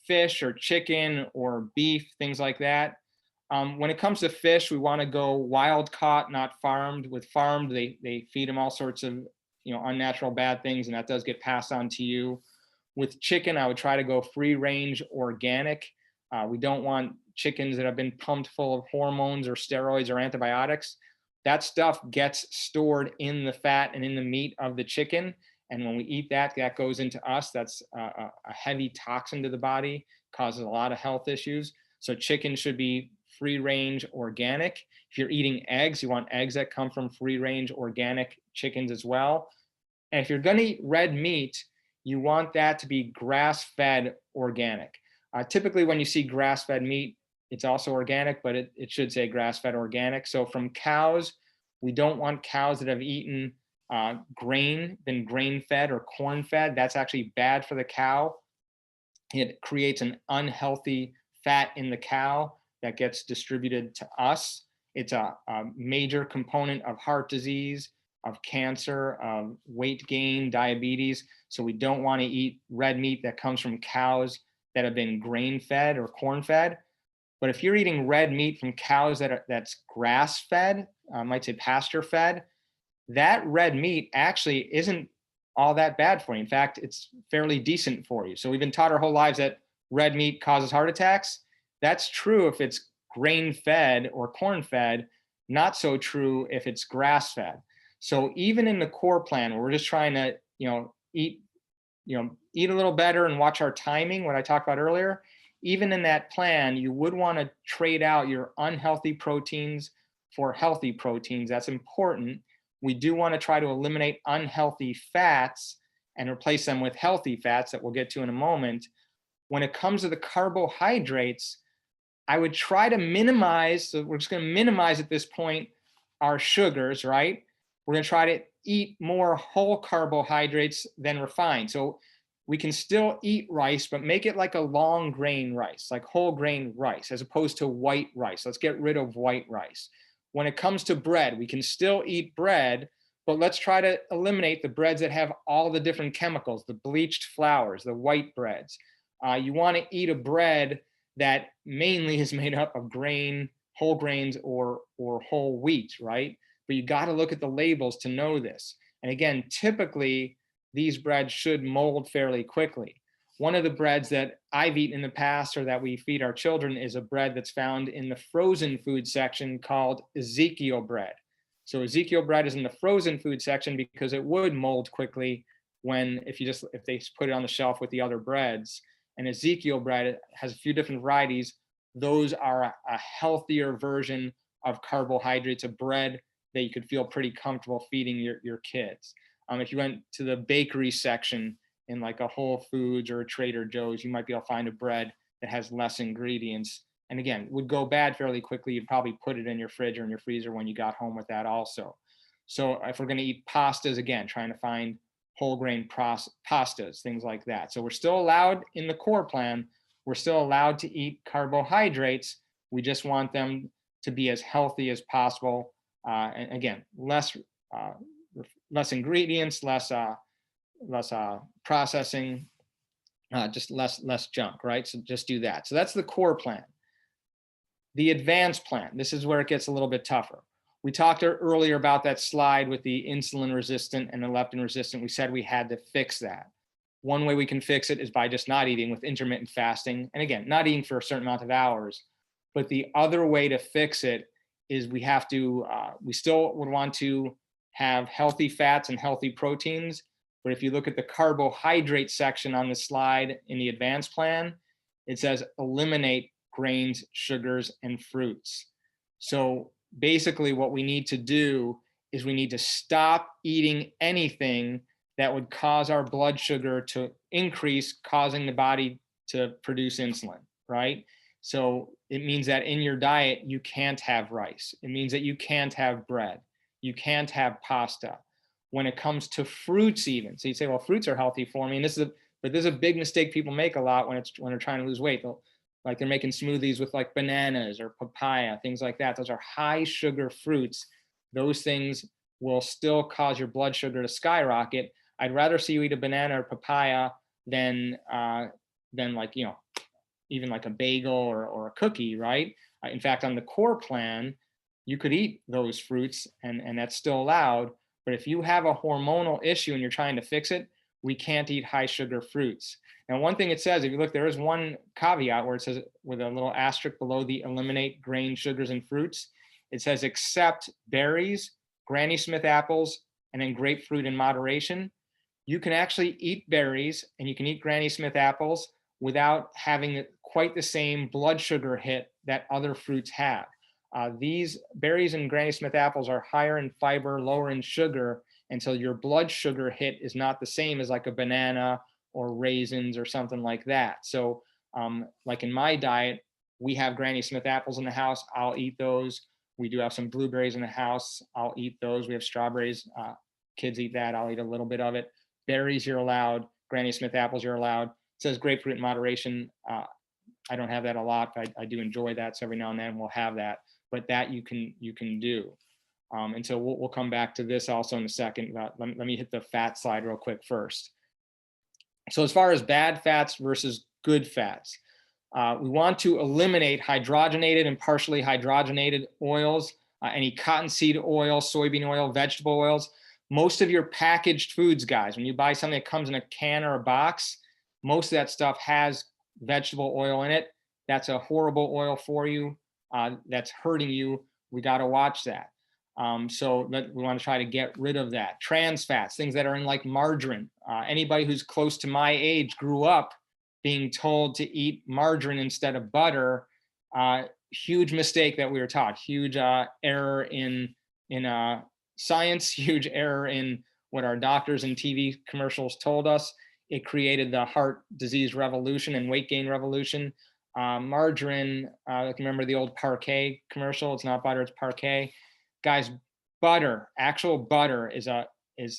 fish or chicken or beef, things like that, when it comes to fish, we want to go wild caught, not farmed. With farmed, they feed them all sorts of unnatural bad things, and that does get passed on to you. With chicken, I would try to go free range organic. We don't want chickens that have been pumped full of hormones or steroids or antibiotics. That stuff gets stored in the fat and in the meat of the chicken. And when we eat that, that goes into us. That's a heavy toxin to the body, causes a lot of health issues. So chicken should be free range organic. If you're eating eggs, you want eggs that come from free range organic chickens as well. And if you're going to eat red meat, you want that to be grass-fed organic. Typically, when you see grass-fed meat, it's also organic, but it should say grass-fed organic. So from cows, we don't want cows that have eaten been grain-fed or corn-fed. That's actually bad for the cow. It creates an unhealthy fat in the cow that gets distributed to us. It's a major component of heart disease, of cancer, of weight gain, diabetes. So we don't want to eat red meat that comes from cows that have been grain-fed or corn-fed. But if you're eating red meat from cows that's grass-fed, I might say pasture-fed, that red meat actually isn't all that bad for you. In fact, it's fairly decent for you. So we've been taught our whole lives that red meat causes heart attacks. That's true if it's grain-fed or corn-fed, not so true if it's grass-fed. So even in the core plan, where we're just trying to, eat a little better and watch our timing, what I talked about earlier, even in that plan, you would want to trade out your unhealthy proteins for healthy proteins. That's important. We do want to try to eliminate unhealthy fats and replace them with healthy fats that we'll get to in a moment. When it comes to the carbohydrates, I would try to minimize, so we're just going to minimize at this point our sugars, right? We're going to try to eat more whole carbohydrates than refined. So we can still eat rice, but make it like a long grain rice, like whole grain rice, as opposed to white rice. Let's get rid of white rice. When it comes to bread, we can still eat bread, but let's try to eliminate the breads that have all the different chemicals, the bleached flours, the white breads. You want to eat a bread that mainly is made up of grain, whole grains, or whole wheat, right? But you got to look at the labels to know this. And again, typically, these breads should mold fairly quickly. One of the breads that I've eaten in the past or that we feed our children is a bread that's found in the frozen food section called Ezekiel bread. So Ezekiel bread is in the frozen food section because it would mold quickly if they put it on the shelf with the other breads. And Ezekiel bread has a few different varieties. Those are a healthier version of carbohydrates, a bread that you could feel pretty comfortable feeding your kids. If you went to the bakery section in like a Whole Foods or a Trader Joe's, you might be able to find a bread that has less ingredients. And again, would go bad fairly quickly. You'd probably put it in your fridge or in your freezer when you got home with that also. So if we're going to eat pastas, again, trying to find whole grain pastas, things like that. So we're still allowed in the core plan. We're still allowed to eat carbohydrates. We just want them to be as healthy as possible. And again, less ingredients, less processing, just less junk, right? So just do that. So that's the core plan. The advanced plan, this is where it gets a little bit tougher. We talked earlier about that slide with the insulin resistant and the leptin resistant. We said we had to fix that. One way we can fix it is by just not eating with intermittent fasting. And again, not eating for a certain amount of hours. But the other way to fix it is we still would want to have healthy fats and healthy proteins. But if you look at the carbohydrate section on the slide in the advanced plan, it says eliminate grains, sugars, and fruits. So basically what we need to do is we need to stop eating anything that would cause our blood sugar to increase, causing the body to produce insulin, right? So it means that in your diet, you can't have rice. It means that you can't have bread. You can't have pasta. When it comes to fruits even, so you say, well, fruits are healthy for me. And this is a big mistake people make a lot when they're trying to lose weight. Like they're making smoothies with like bananas or papaya, things like that. Those are high sugar fruits. Those things will still cause your blood sugar to skyrocket. I'd rather see you eat a banana or papaya than like, even like a bagel or a cookie, right? In fact, on the core plan, you could eat those fruits and that's still allowed. But if you have a hormonal issue and you're trying to fix it, we can't eat high sugar fruits. Now, one thing it says, if you look, there is one caveat where it says with a little asterisk below the eliminate grain, sugars, and fruits, it says except berries, Granny Smith apples, and then grapefruit in moderation. You can actually eat berries and you can eat Granny Smith apples without having quite the same blood sugar hit that other fruits have. These berries and Granny Smith apples are higher in fiber, lower in sugar, and so your blood sugar hit is not the same as like a banana or raisins or something like that. So like in my diet, we have Granny Smith apples in the house. I'll eat those. We do have some blueberries in the house. I'll eat those. We have strawberries. Kids eat that. I'll eat a little bit of it. Berries, you're allowed. Granny Smith apples, you're allowed. It says grapefruit in moderation. I don't have that a lot, but I do enjoy that. So every now and then we'll have that. But that you can do. And so we'll come back to this also in a second. Let me hit the fat slide real quick first. So as far as bad fats versus good fats, we want to eliminate hydrogenated and partially hydrogenated oils, any cottonseed oil, soybean oil, vegetable oils. Most of your packaged foods, guys, when you buy something that comes in a can or a box, most of that stuff has vegetable oil in it. That's a horrible oil for you. That's hurting you. We got to watch that. So we want to try to get rid of that. Trans fats, things that are in like margarine. Anybody who's close to my age grew up being told to eat margarine instead of butter. Huge mistake that we were taught. Huge error in science. Huge error in what our doctors and TV commercials told us. It created the heart disease revolution and weight gain revolution. Margarine, remember the old Parquet commercial? It's not butter, it's Parquet. Guys, butter, actual butter is a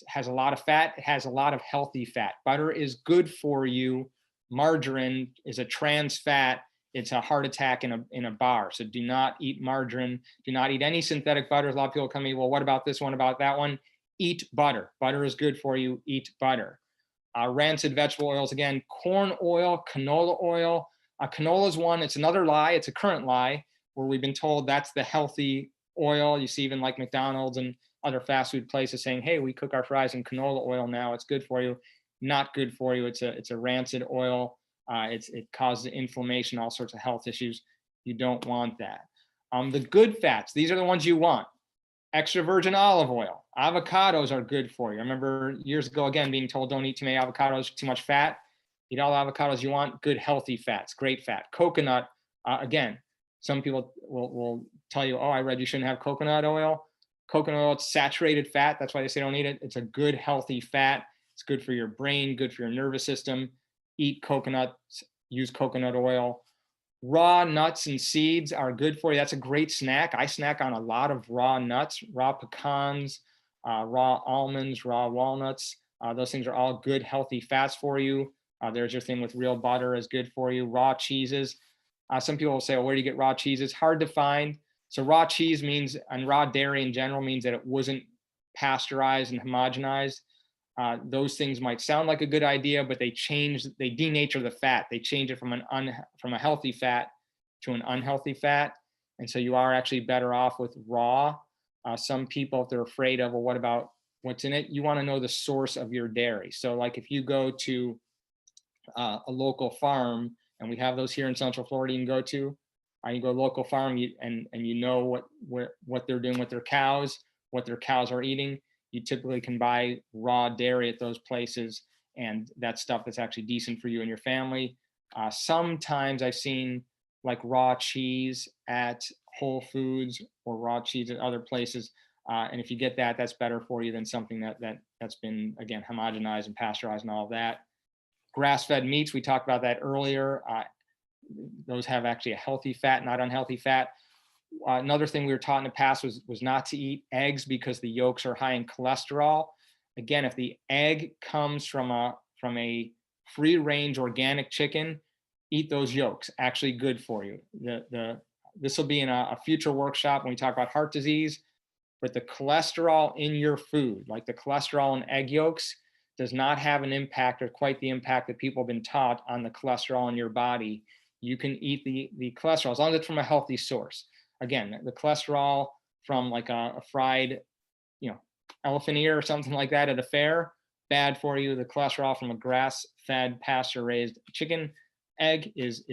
has a lot of fat. It has a lot of healthy fat. Butter is good for you. Margarine is a trans fat. It's a heart attack in a bar. So do not eat margarine. Do not eat any synthetic butters. A lot of people come to me, well, what about this one, about that one? Eat butter. Butter is good for you. Eat butter. Rancid vegetable oils, again, corn oil, canola oil. Canola is one. It's another lie. It's a current lie where we've been told that's the healthy oil. You see even like McDonald's and other fast food places saying, hey, we cook our fries in canola oil now. It's good for you. Not good for you. It's a rancid oil. It causes inflammation, all sorts of health issues. You don't want that. The good fats, these are the ones you want. Extra virgin olive oil. Avocados are good for you. I remember years ago, again, being told don't eat too many avocados, too much fat. Eat all the avocados you want, good healthy fats, great fat. Coconut, again, some people will tell you, oh, I read you shouldn't have coconut oil. Coconut oil, it's saturated fat. That's why they say don't eat it. It's a good healthy fat. It's good for your brain, good for your nervous system. Eat coconuts, use coconut oil. Raw nuts and seeds are good for you. That's a great snack. I snack on a lot of raw nuts, raw pecans, raw almonds, raw walnuts. Those things are all good, healthy fats for you. There's your thing with real butter is good for you. Raw cheeses. Some people will say, well, where do you get raw cheeses? Hard to find. So raw cheese means, and raw dairy in general means that it wasn't pasteurized and homogenized. Those things might sound like a good idea, but they denature the fat. They change it from a healthy fat to an unhealthy fat. And so you are actually better off with raw. Some people, if they're afraid of, well, what about what's in it? You want to know the source of your dairy. So like if you go to a local farm, and we have those here in Central Florida, you can go to, you go to a local farm and you know what they're doing with their cows, what their cows are eating. You typically can buy raw dairy at those places, and that's stuff that's actually decent for you and your family. Sometimes I've seen like raw cheese at Whole Foods or raw cheese at other places. And if you get that, that's better for you than something that's been, again, homogenized and pasteurized and all of that. Grass-fed meats, we talked about that earlier. Those have actually a healthy fat, not unhealthy fat. Another thing we were taught in the past was not to eat eggs because the yolks are high in cholesterol. Again, if the egg comes from a free-range organic chicken, eat those yolks. Actually good for you. This will be in a future workshop when we talk about heart disease. But the cholesterol in your food, like the cholesterol in egg yolks, does not have an impact or quite the impact that people have been taught on the cholesterol in your body. You can eat the cholesterol as long as it's from a healthy source. Again, the cholesterol from like a fried, elephant ear or something like that at a fair, bad for you. The cholesterol from a grass-fed, pasture-raised chicken egg is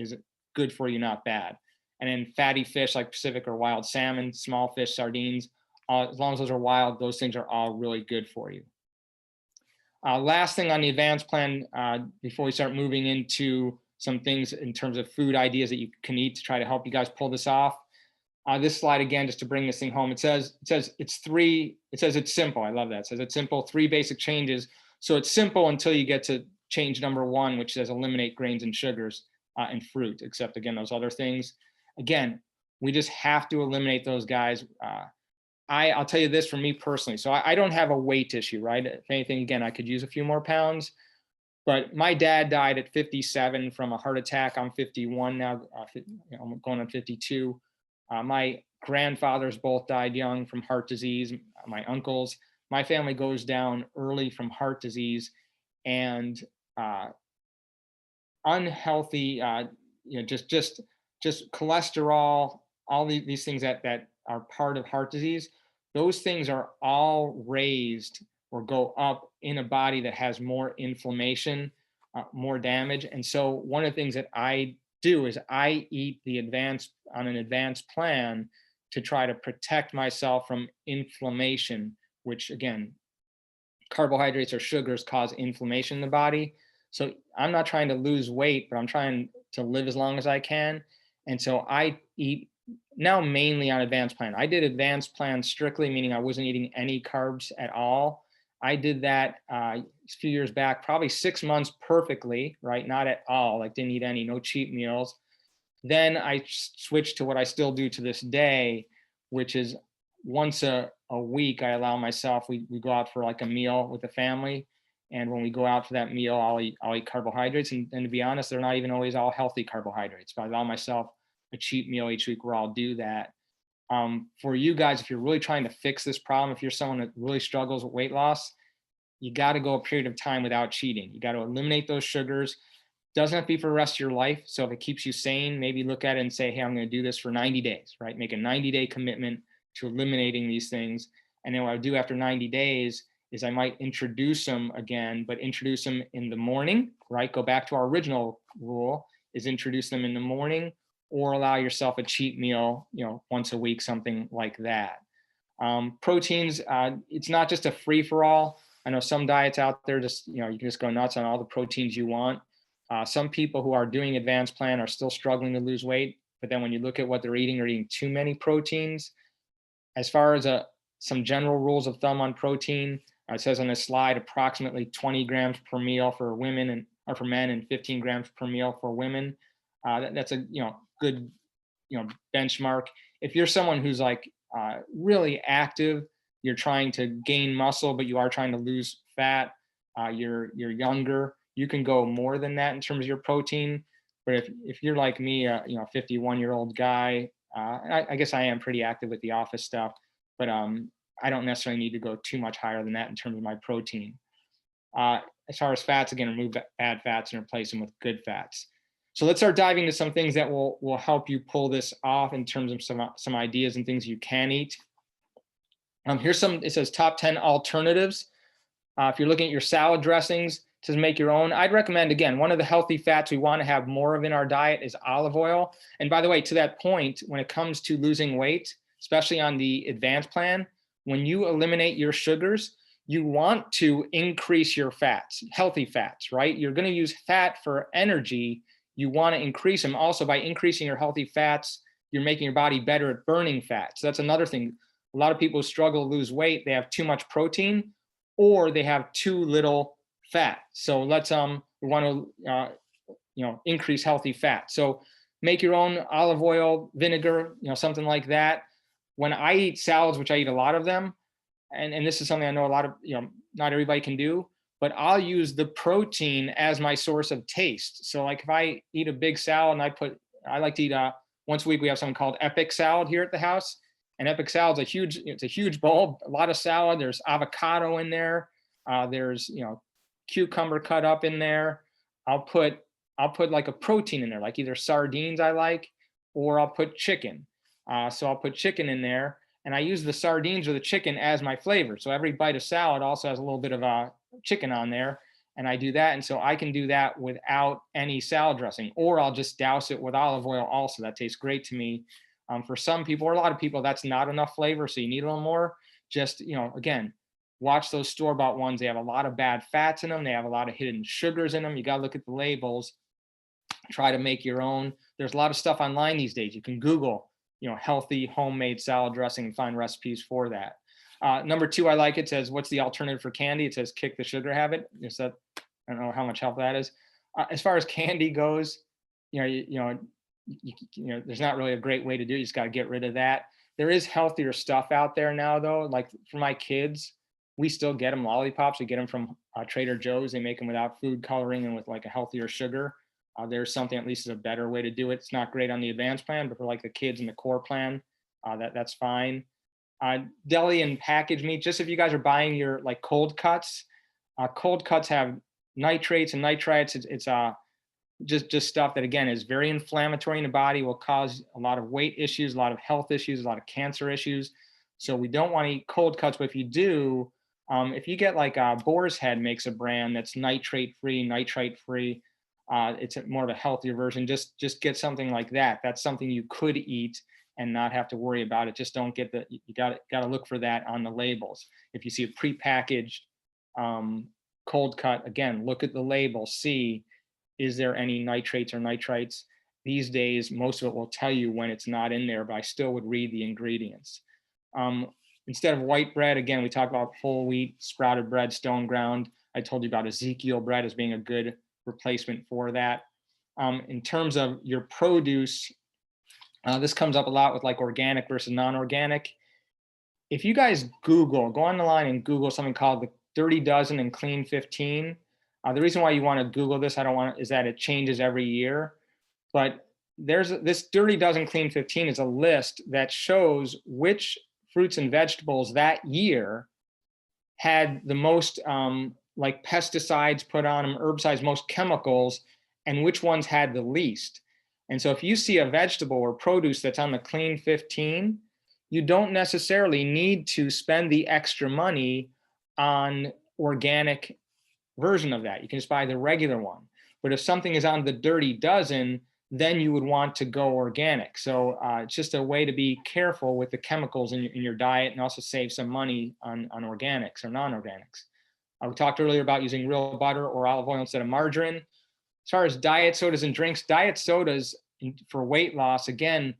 good for you, not bad. And then fatty fish like Pacific or wild salmon, small fish, sardines, as long as those are wild, those things are all really good for you. Last thing on the advanced plan, before we start moving into some things in terms of food ideas that you can eat to try to help you guys pull this off. This slide again, just to bring this thing home, it says it's simple. I love that. It says it's simple, 3 basic changes. So it's simple until you get to change number 1, which says eliminate grains and sugars and fruit, except again, those other things. Again, we just have to eliminate those guys. I'll tell you this for me personally. So I don't have a weight issue, right? If anything, again, I could use a few more pounds. But my dad died at 57 from a heart attack. I'm 51 now. I'm going on 52. My grandfathers both died young from heart disease. My uncles. My family goes down early from heart disease, and unhealthy. Just cholesterol. All these things that are part of heart disease. Those things are all raised or go up in a body that has more inflammation, more damage. And so one of the things that I do is I eat on an advanced plan to try to protect myself from inflammation, which again, carbohydrates or sugars cause inflammation in the body. So I'm not trying to lose weight, but I'm trying to live as long as I can. And so I eat now mainly on advanced plan. I did advanced plan strictly, meaning I wasn't eating any carbs at all. I did that a few years back, probably 6 months perfectly, right? Not at all, like didn't eat any, no cheat meals. Then I switched to what I still do to this day, which is once a week, I allow myself, we go out for like a meal with the family. And when we go out for that meal, I'll eat carbohydrates. And to be honest, they're not even always all healthy carbohydrates, but I allow myself a cheat meal each week where I'll do that. For you guys, if you're really trying to fix this problem, if you're someone that really struggles with weight loss, you got to go a period of time without cheating. You got to eliminate those sugars. Doesn't have to be for the rest of your life. So if it keeps you sane, maybe look at it and say, hey, I'm going to do this for 90 days, right? Make a 90-day commitment to eliminating these things. And then what I do after 90 days is I might introduce them again, but introduce them in the morning, right? Go back to our original rule, is introduce them in the morning, or allow yourself a cheat meal, once a week, something like that. Proteins, it's not just a free for all. I know some diets out there, just, you can just go nuts on all the proteins you want. Some people who are doing advanced plan are still struggling to lose weight, but then when you look at what they're eating too many proteins. As far as some general rules of thumb on protein, it says on this slide, approximately 20 grams per meal for women or for men, and 15 grams per meal for women. That's a good benchmark. If you're someone who's like really active, you're trying to gain muscle, but you are trying to lose fat, you're younger, you can go more than that in terms of your protein. But if you're like me, 51-year-old guy, I guess I am pretty active with the office stuff, but I don't necessarily need to go too much higher than that in terms of my protein. As far as fats, again, remove bad fats and replace them with good fats. So let's start diving into some things that will help you pull this off in terms of some ideas and things you can eat. Here's some, it says top 10 alternatives. If you're looking at your salad dressings, to make your own, I'd recommend, again, one of the healthy fats we want to have more of in our diet is olive oil. And by the way, to that point, when it comes to losing weight, especially on the advanced plan, when you eliminate your sugars, you want to increase your fats, healthy fats, right? You're going to use fat for energy. You want to increase them. Also, by increasing your healthy fats, you're making your body better at burning fat. So that's another thing. A lot of people who struggle to lose weight, they have too much protein or they have too little fat. So let's we want to increase healthy fat. So make your own olive oil, vinegar, something like that. When I eat salads, which I eat a lot of them, and this is something I know a lot of, not everybody can do, but I'll use the protein as my source of taste. So like if I eat a big salad and I like to eat once a week, we have something called Epic Salad here at the house. And Epic Salad's it's a huge bowl, a lot of salad. There's avocado in there. There's, cucumber cut up in there. I'll put like a protein in there, like either sardines I like, or I'll put chicken. So I'll put chicken in there, and I use the sardines or the chicken as my flavor. So every bite of salad also has a little bit of chicken on there, and I do that. And so I can do that without any salad dressing, or I'll just douse it with olive oil also. That tastes great to me. For some people, or a lot of people, that's not enough flavor, so you need a little more. Just, again, watch those store-bought ones. They have a lot of bad fats in them. They have a lot of hidden sugars in them. You got to look at the labels. Try to make your own. There's a lot of stuff online these days. You can Google, healthy homemade salad dressing and find recipes for that. Number 2, I like it. Says, what's the alternative for candy? It says, kick the sugar habit. I don't know how much help that is. As far as candy goes, there's not really a great way to do it. You just got to get rid of that. There is healthier stuff out there now, though. Like for my kids, we still get them lollipops. We get them from Trader Joe's. They make them without food coloring and with like a healthier sugar. There's something, at least is a better way to do it. It's not great on the advanced plan, but for like the kids in the core plan, that's fine. Deli and packaged meat, just if you guys are buying your like cold cuts have nitrates and nitrites. It's just stuff that, again, is very inflammatory in the body, will cause a lot of weight issues, a lot of health issues, a lot of cancer issues. So we don't want to eat cold cuts, but if you do, if you get like Boar's Head makes a brand that's nitrate-free, nitrite-free, it's more of a healthier version. Just get something like that. That's something you could eat and not have to worry about it. Just don't get you got to look for that on the labels. If you see a prepackaged cold cut, again, look at the label, see, is there any nitrates or nitrites? These days, most of it will tell you when it's not in there, but I still would read the ingredients. Instead of white bread, again, we talk about whole wheat, sprouted bread, stone ground. I told you about Ezekiel bread as being a good replacement for that. In terms of your produce, this comes up a lot with like organic versus non-organic. if you guys go on the line and Google something called the Dirty Dozen and Clean 15. The reason why you want to Google this, is that it changes every year. But there's this Dirty Dozen Clean 15 is a list that shows which fruits and vegetables that year had the most like pesticides put on them, herbicides, most chemicals, and which ones had the least. And so if you see a vegetable or produce that's on the Clean 15, you don't necessarily need to spend the extra money on organic version of that. You can just buy the regular one. But if something is on the Dirty Dozen, then you would want to go organic. So it's just a way to be careful with the chemicals in your diet and also save some money on organics or non-organics. We talked earlier about using real butter or olive oil instead of margarine. As far as diet sodas and drinks, diet sodas for weight loss, again,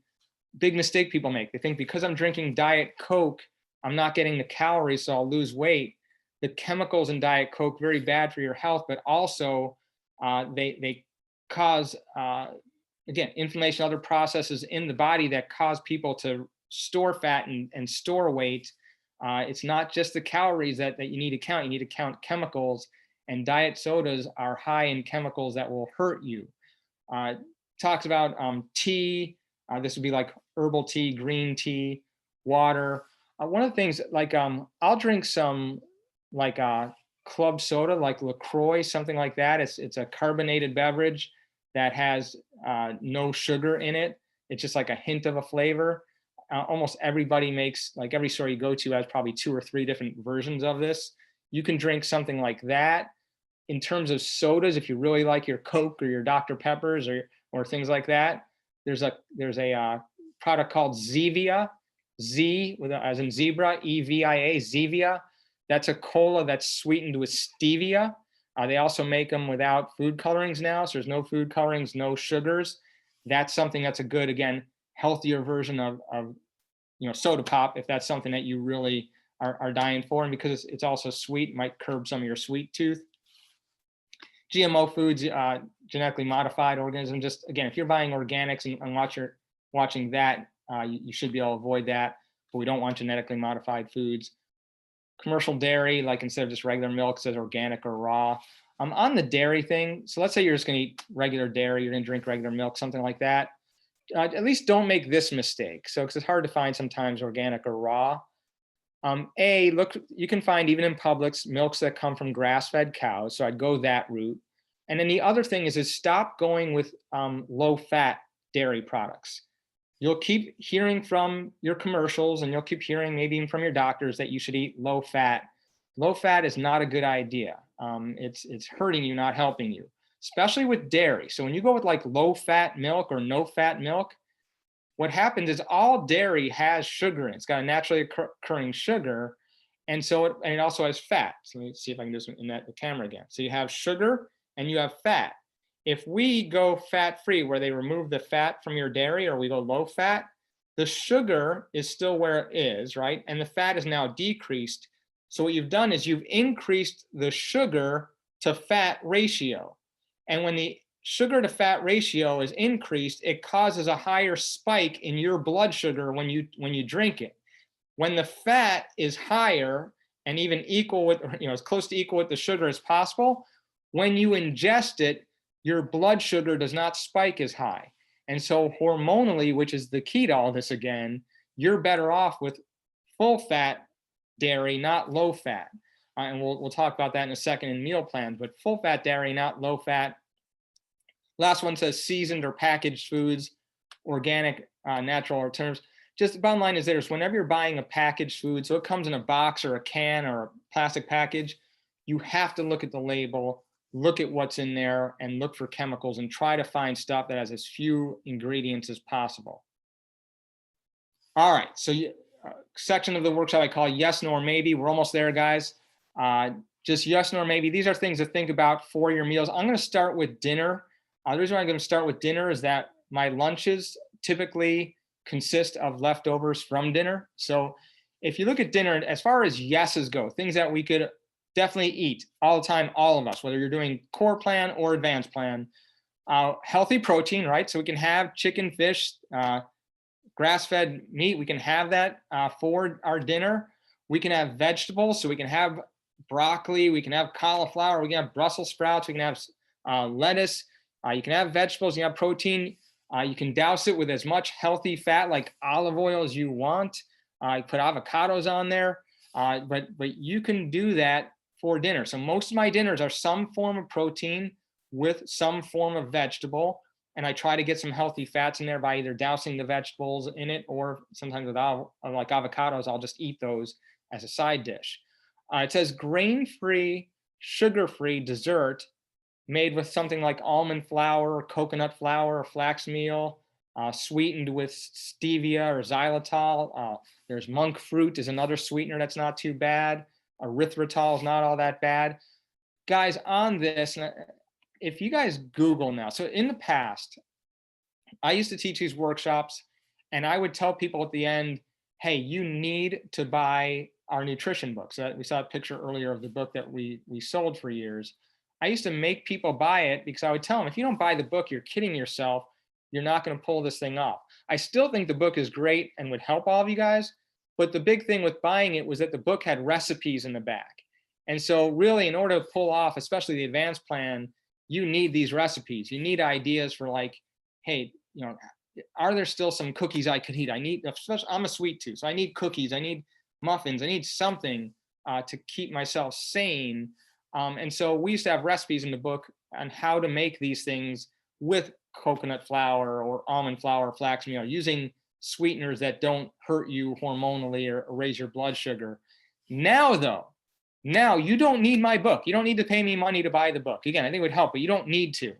big mistake people make. They think because I'm drinking Diet Coke, I'm not getting the calories, so I'll lose weight. The chemicals in Diet Coke, very bad for your health, but also they cause, again, inflammation, other processes in the body that cause people to store fat and store weight. It's not just the calories that you need to count. You need to count chemicals, and diet sodas are high in chemicals that will hurt you. Talks about tea. This would be like herbal tea, green tea, water. One of the things, like I'll drink some like club soda, like LaCroix, something like that. It's a carbonated beverage that has no sugar in it. It's just like a hint of a flavor. Almost everybody makes, like every store you go to has probably 2 or 3 different versions of this. You can drink something like that. In terms of sodas, if you really like your Coke or your Dr. Peppers or things like that, there's a product called Zevia, as in zebra, E-V-I-A, Zevia. That's a cola that's sweetened with stevia. They also make them without food colorings now, so there's no food colorings, no sugars. That's something that's a good, again, healthier version of soda pop, if that's something that you really are dying for. And because it's also sweet, it might curb some of your sweet tooth. GMO foods, genetically modified organisms. Just again, if you're buying organics and watching that, you should be able to avoid that. But we don't want genetically modified foods. Commercial dairy, like instead of just regular milk, it says organic or raw. On the dairy thing, so let's say you're just going to eat regular dairy, you're going to drink regular milk, something like that. At least don't make this mistake. So, because it's hard to find sometimes organic or raw. Look, you can find even in Publix milks that come from grass-fed cows. So I'd go that route. And then the other thing is stop going with low-fat dairy products. You'll keep hearing from your commercials, and you'll keep hearing maybe even from your doctors that you should eat low-fat. Low-fat is not a good idea. It's hurting you, not helping you, especially with dairy. So when you go with like low-fat milk or no-fat milk, what happens is all dairy has sugar in it. It's got a naturally occurring sugar. And so it also has fat. So let me see if I can do this in the camera again. So you have sugar and you have fat. If we go fat-free, where they remove the fat from your dairy, or we go low-fat, the sugar is still where it is, right? And the fat is now decreased. So what you've done is you've increased the sugar to fat ratio. And when the sugar to fat ratio is increased, it causes a higher spike in your blood sugar when you drink it. When the fat is higher and even equal with, as close to equal with the sugar as possible, when you ingest it, your blood sugar does not spike as high. And so hormonally, which is the key to all this again, you're better off with full fat dairy, not low fat. And we'll talk about that in a second in meal plans, but full fat dairy, not low fat. Last one says seasoned or packaged foods, organic, natural alternatives. Just the bottom line is this: whenever you're buying a packaged food, so it comes in a box or a can or a plastic package, you have to look at the label, look at what's in there, and look for chemicals and try to find stuff that has as few ingredients as possible. All right, so section of the workshop I call yes, no, or maybe. We're almost there, guys. Just yes, no, or maybe. These are things to think about for your meals. I'm going to start with dinner. The reason why I'm going to start with dinner is that my lunches typically consist of leftovers from dinner. So if you look at dinner, as far as yeses go, things that we could definitely eat all the time, all of us, whether you're doing core plan or advanced plan, healthy protein, right? So we can have chicken, fish, grass-fed meat, we can have that for our dinner. We can have vegetables, so we can have broccoli, we can have cauliflower, we can have Brussels sprouts, we can have lettuce. You can have vegetables, you have protein. You can douse it with as much healthy fat like olive oil as you want. You put avocados on there, but you can do that for dinner. So most of my dinners are some form of protein with some form of vegetable. And I try to get some healthy fats in there by either dousing the vegetables in it, or sometimes with like avocados, I'll just eat those as a side dish. It says grain-free, sugar-free dessert made with something like almond flour, or coconut flour, or flax meal, sweetened with stevia or xylitol. There's monk fruit is another sweetener that's not too bad. Erythritol is not all that bad. Guys, on this, if you guys Google now, so in the past, I used to teach these workshops and I would tell people at the end, hey, you need to buy our nutrition books. We saw a picture earlier of the book that we sold for years. I used to make people buy it because I would tell them, if you don't buy the book, you're kidding yourself. You're not going to pull this thing off. I still think the book is great and would help all of you guys. But the big thing with buying it was that the book had recipes in the back. And so really, in order to pull off, especially the advanced plan, you need these recipes. You need ideas for like, hey, you know, are there still some cookies I could eat? I'm a sweet tooth, so I need cookies, I need muffins, I need something to keep myself sane. And so we used to have recipes in the book on how to make these things with coconut flour or almond flour or flax meal, using sweeteners that don't hurt you hormonally or raise your blood sugar. Now though, now you don't need my book. You don't need to pay me money to buy the book. Again, I think it would help, but you don't need to.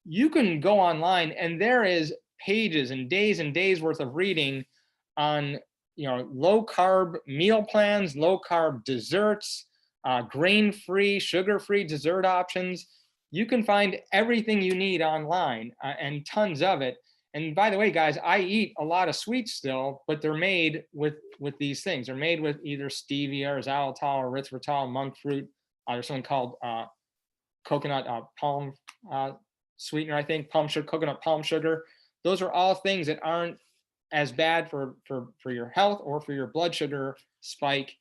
You can go online and there is pages and days worth of reading on, you know, low carb meal plans, low carb desserts, grain-free, sugar-free dessert options. You can find everything you need online and tons of it. And by the way, guys, I eat a lot of sweets still, but they're made with these things. They're made with either stevia or xylitol or erythritol, monk fruit. There's something called coconut palm sweetener, I think, palm sugar, coconut palm sugar. Those are all things that aren't as bad for your health or for your blood sugar spike.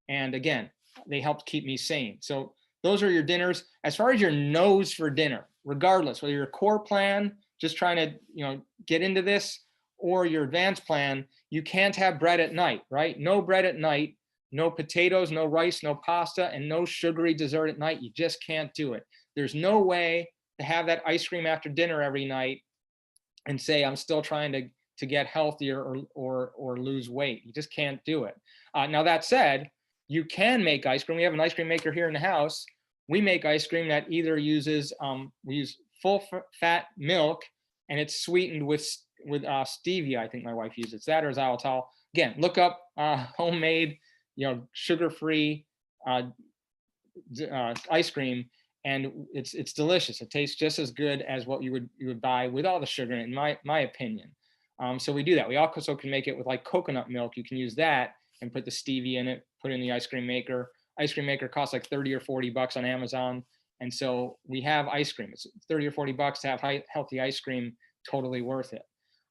And again, they help keep me sane. So those are your dinners. As far as your no's for dinner, regardless, whether your core plan, just trying to, you know, get into this, or your advanced plan, you can't have bread at night, right? No bread at night, no potatoes, no rice, no pasta, and no sugary dessert at night. You just can't do it. There's no way to have that ice cream after dinner every night and say, I'm still trying to get healthier or lose weight. You just can't do it. Now that said, you can make ice cream. We have an ice cream maker here in the house. We make ice cream that either uses, we use full fat milk and it's sweetened with stevia. I think my wife uses that, or xylitol. Again, look up homemade, you know, sugar-free ice cream, and it's delicious. It tastes just as good as what you would buy with all the sugar in my opinion. So we do that. We also can make it with like coconut milk. You can use that and put the stevia in it, put it in the ice cream maker. Ice cream maker costs like 30 or 40 bucks on Amazon. And so we have ice cream. It's 30 or 40 bucks to have healthy ice cream, totally worth it.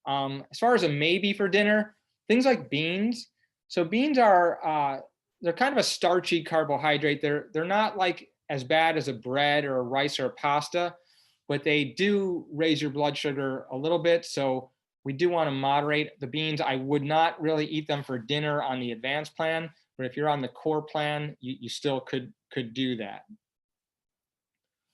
As far as a maybe for dinner, things like beans. So beans are, they're kind of a starchy carbohydrate. They're not like as bad as a bread or a rice or a pasta, but they do raise your blood sugar a little bit. So we do want to moderate the beans. I would not really eat them for dinner on the advanced plan, but if you're on the core plan, you still could do that.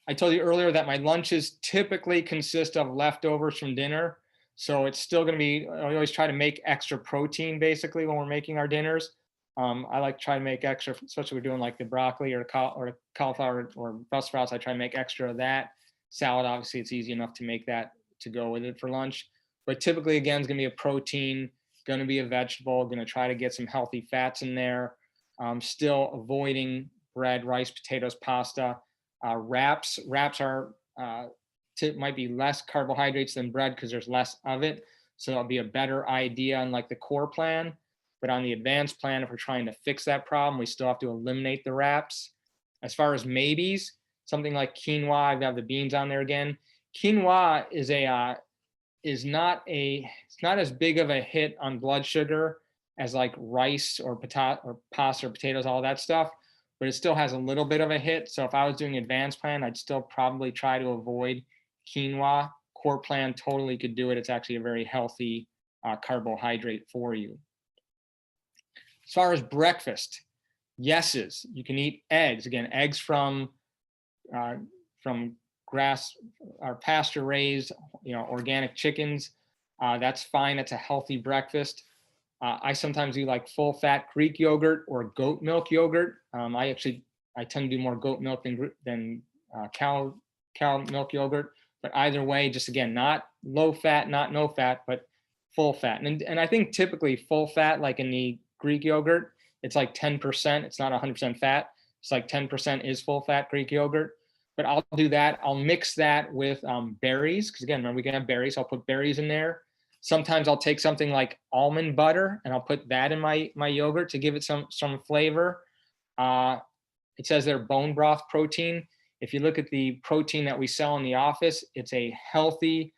I told you earlier that my lunches typically consist of leftovers from dinner. So it's still going to be, I always try to make extra protein basically when we're making our dinners. I like to try to make extra, especially if we're doing like the broccoli or cauliflower or Brussels sprouts. I try to make extra of that. Salad, obviously, it's easy enough to make that to go with it for lunch. But typically, again, it's going to be a protein, going to be a vegetable, going to try to get some healthy fats in there. Still avoiding bread, rice, potatoes, pasta. Wraps are might be less carbohydrates than bread because there's less of it. So that'll be a better idea on like the core plan. But on the advanced plan, if we're trying to fix that problem, we still have to eliminate the wraps. As far as maybes, something like quinoa, I have the beans on there again. Quinoa is is not it's not as big of a hit on blood sugar as like rice or pasta or potatoes, all that stuff, but it still has a little bit of a hit. So if I was doing advanced plan, I'd still probably try to avoid quinoa. Core plan totally could do it. It's actually a very healthy carbohydrate for you. As far as breakfast, yeses, you can eat eggs. Again, eggs from grass or pasture raised, organic chickens. That's fine. It's a healthy breakfast. I sometimes do like full fat Greek yogurt or goat milk yogurt. I tend to do more goat milk than cow milk yogurt. But either way, just again, not low fat, not no fat, but full fat. And I think typically full fat, like in the Greek yogurt, it's like 10%. It's not 100% fat. It's like 10% is full fat Greek yogurt. But I'll do that. I'll mix that with berries, because again, remember, we can have berries. I'll put berries in there. Sometimes I'll take something like almond butter and I'll put that in my yogurt to give it some flavor. It says there bone broth protein. If you look at the protein that we sell in the office, it's a healthy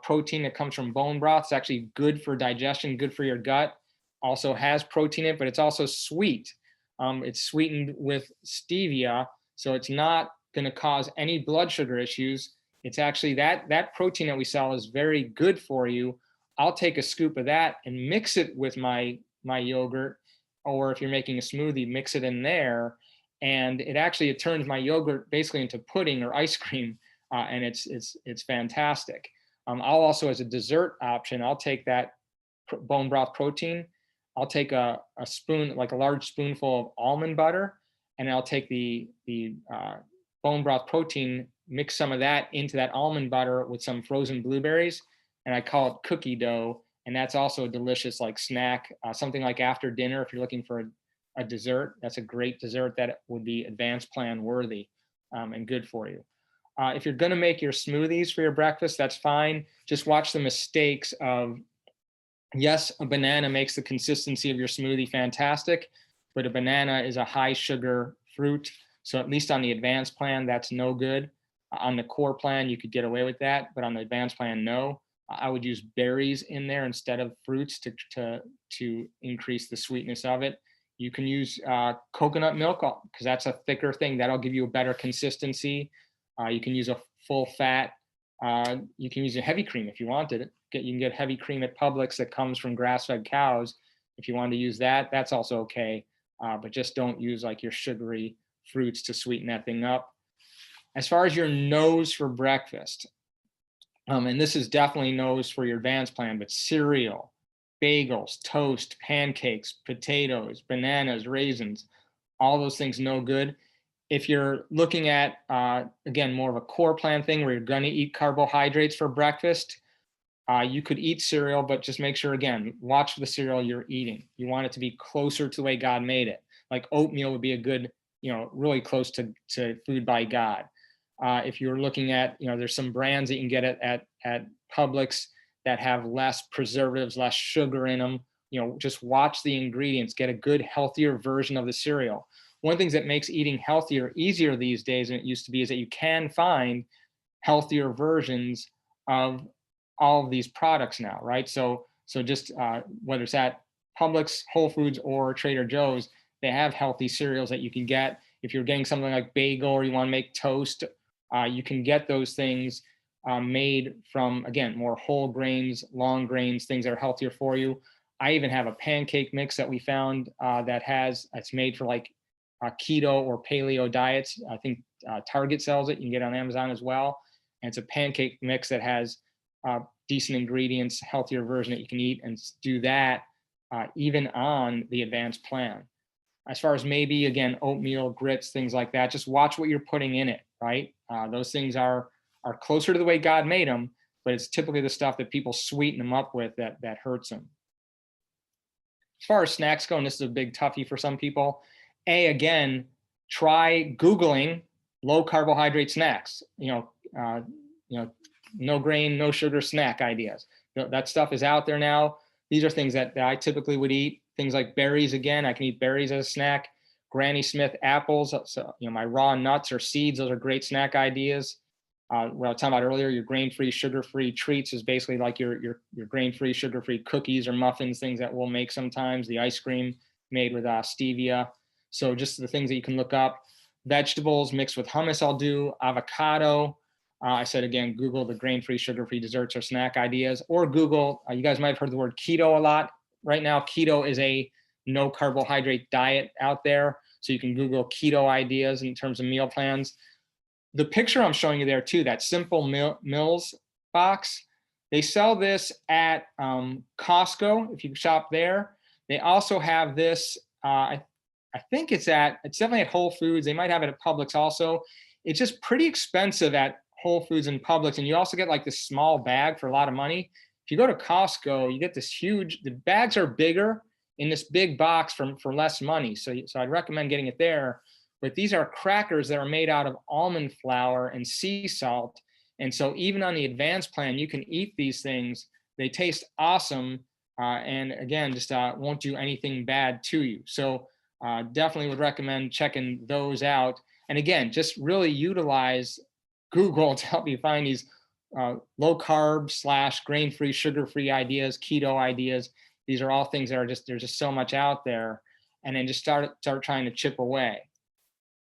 protein that comes from bone broth. It's actually good for digestion, good for your gut. Also has protein in it, but it's also sweet. It's sweetened with stevia, so it's not going to cause any blood sugar issues. It's actually that protein that we sell is very good for you. I'll take a scoop of that and mix it with my yogurt, or if you're making a smoothie, mix it in there. And it turns my yogurt basically into pudding or ice cream, and it's fantastic. I'll also, as a dessert option, I'll take that bone broth protein. I'll take a spoon, like a large spoonful of almond butter, and I'll take the bone broth protein, mix some of that into that almond butter with some frozen blueberries, and I call it cookie dough. And that's also a delicious like snack, something like after dinner if you're looking for a dessert. That's a great dessert that would be advanced plan worthy and good for you. If you're going to make your smoothies for your breakfast, that's fine. Just watch the mistakes of, yes, a banana makes the consistency of your smoothie fantastic, but a banana is a high sugar fruit. So at least on the advanced plan, that's no good. On the core plan, you could get away with that, but on the advanced plan, no. I would use berries in there instead of fruits to increase the sweetness of it. You can use coconut milk because that's a thicker thing. That'll give you a better consistency. You can use a full fat. You can use a heavy cream if you wanted it. You can get heavy cream at Publix that comes from grass-fed cows. If you want to use that, that's also okay. But just don't use like your sugary fruits to sweeten that thing up. As far as your no's for breakfast, and this is definitely no's for your advanced plan, but cereal, bagels, toast, pancakes, potatoes, bananas, raisins, all those things no good. If you're looking at, again, more of a core plan thing where you're going to eat carbohydrates for breakfast, you could eat cereal, but just make sure, again, watch the cereal you're eating. You want it to be closer to the way God made it. Like oatmeal would be a good, really close to food by God. If you're looking at, there's some brands that you can get at Publix that have less preservatives, less sugar in them. Just watch the ingredients, get a good, healthier version of the cereal. One of the things that makes eating healthier easier these days than it used to be is that you can find healthier versions of all of these products now, right? So just whether it's at Publix, Whole Foods, or Trader Joe's, they have healthy cereals that you can get. If you're getting something like bagel or you want to make toast, you can get those things made from, again, more whole grains, long grains, things that are healthier for you. I even have a pancake mix that we found it's made for like keto or paleo diets. I think Target sells it. You can get it on Amazon as well. And it's a pancake mix that has decent ingredients, healthier version that you can eat, and do that even on the advanced plan. As far as maybe, again, oatmeal, grits, things like that, just watch what you're putting in it, right? Those things are closer to the way God made them, but it's typically the stuff that people sweeten them up with that hurts them. As far as snacks go, and this is a big toughie for some people, again, try Googling low carbohydrate snacks, no grain, no sugar snack ideas. That stuff is out there now. These are things that I typically would eat. Things like berries, again, I can eat berries as a snack. Granny Smith apples, so my raw nuts or seeds, those are great snack ideas. what I was talking about earlier, your grain-free, sugar-free treats is basically like your grain-free, sugar-free cookies or muffins, things that we'll make sometimes, the ice cream made with stevia. So just the things that you can look up. Vegetables mixed with hummus I'll do, avocado. I said, again, Google the grain-free, sugar-free desserts or snack ideas, or Google, you guys might have heard the word keto a lot. Right now, keto is a no carbohydrate diet out there. So you can Google keto ideas in terms of meal plans. The picture I'm showing you there too, that Simple Mills box, they sell this at Costco if you shop there. They also have this, I think it's definitely at Whole Foods. They might have it at Publix also. It's just pretty expensive at Whole Foods and Publix. And you also get like this small bag for a lot of money. If you go to Costco, you get this huge, the bags are bigger in this big box for less money. So I'd recommend getting it there. But these are crackers that are made out of almond flour and sea salt. And so even on the advanced plan, you can eat these things. They taste awesome. And again, just won't do anything bad to you. So definitely would recommend checking those out. And again, just really utilize Google to help you find these low carb / grain-free, sugar-free ideas, keto ideas. These are all things that are there's just so much out there. And then just start trying to chip away.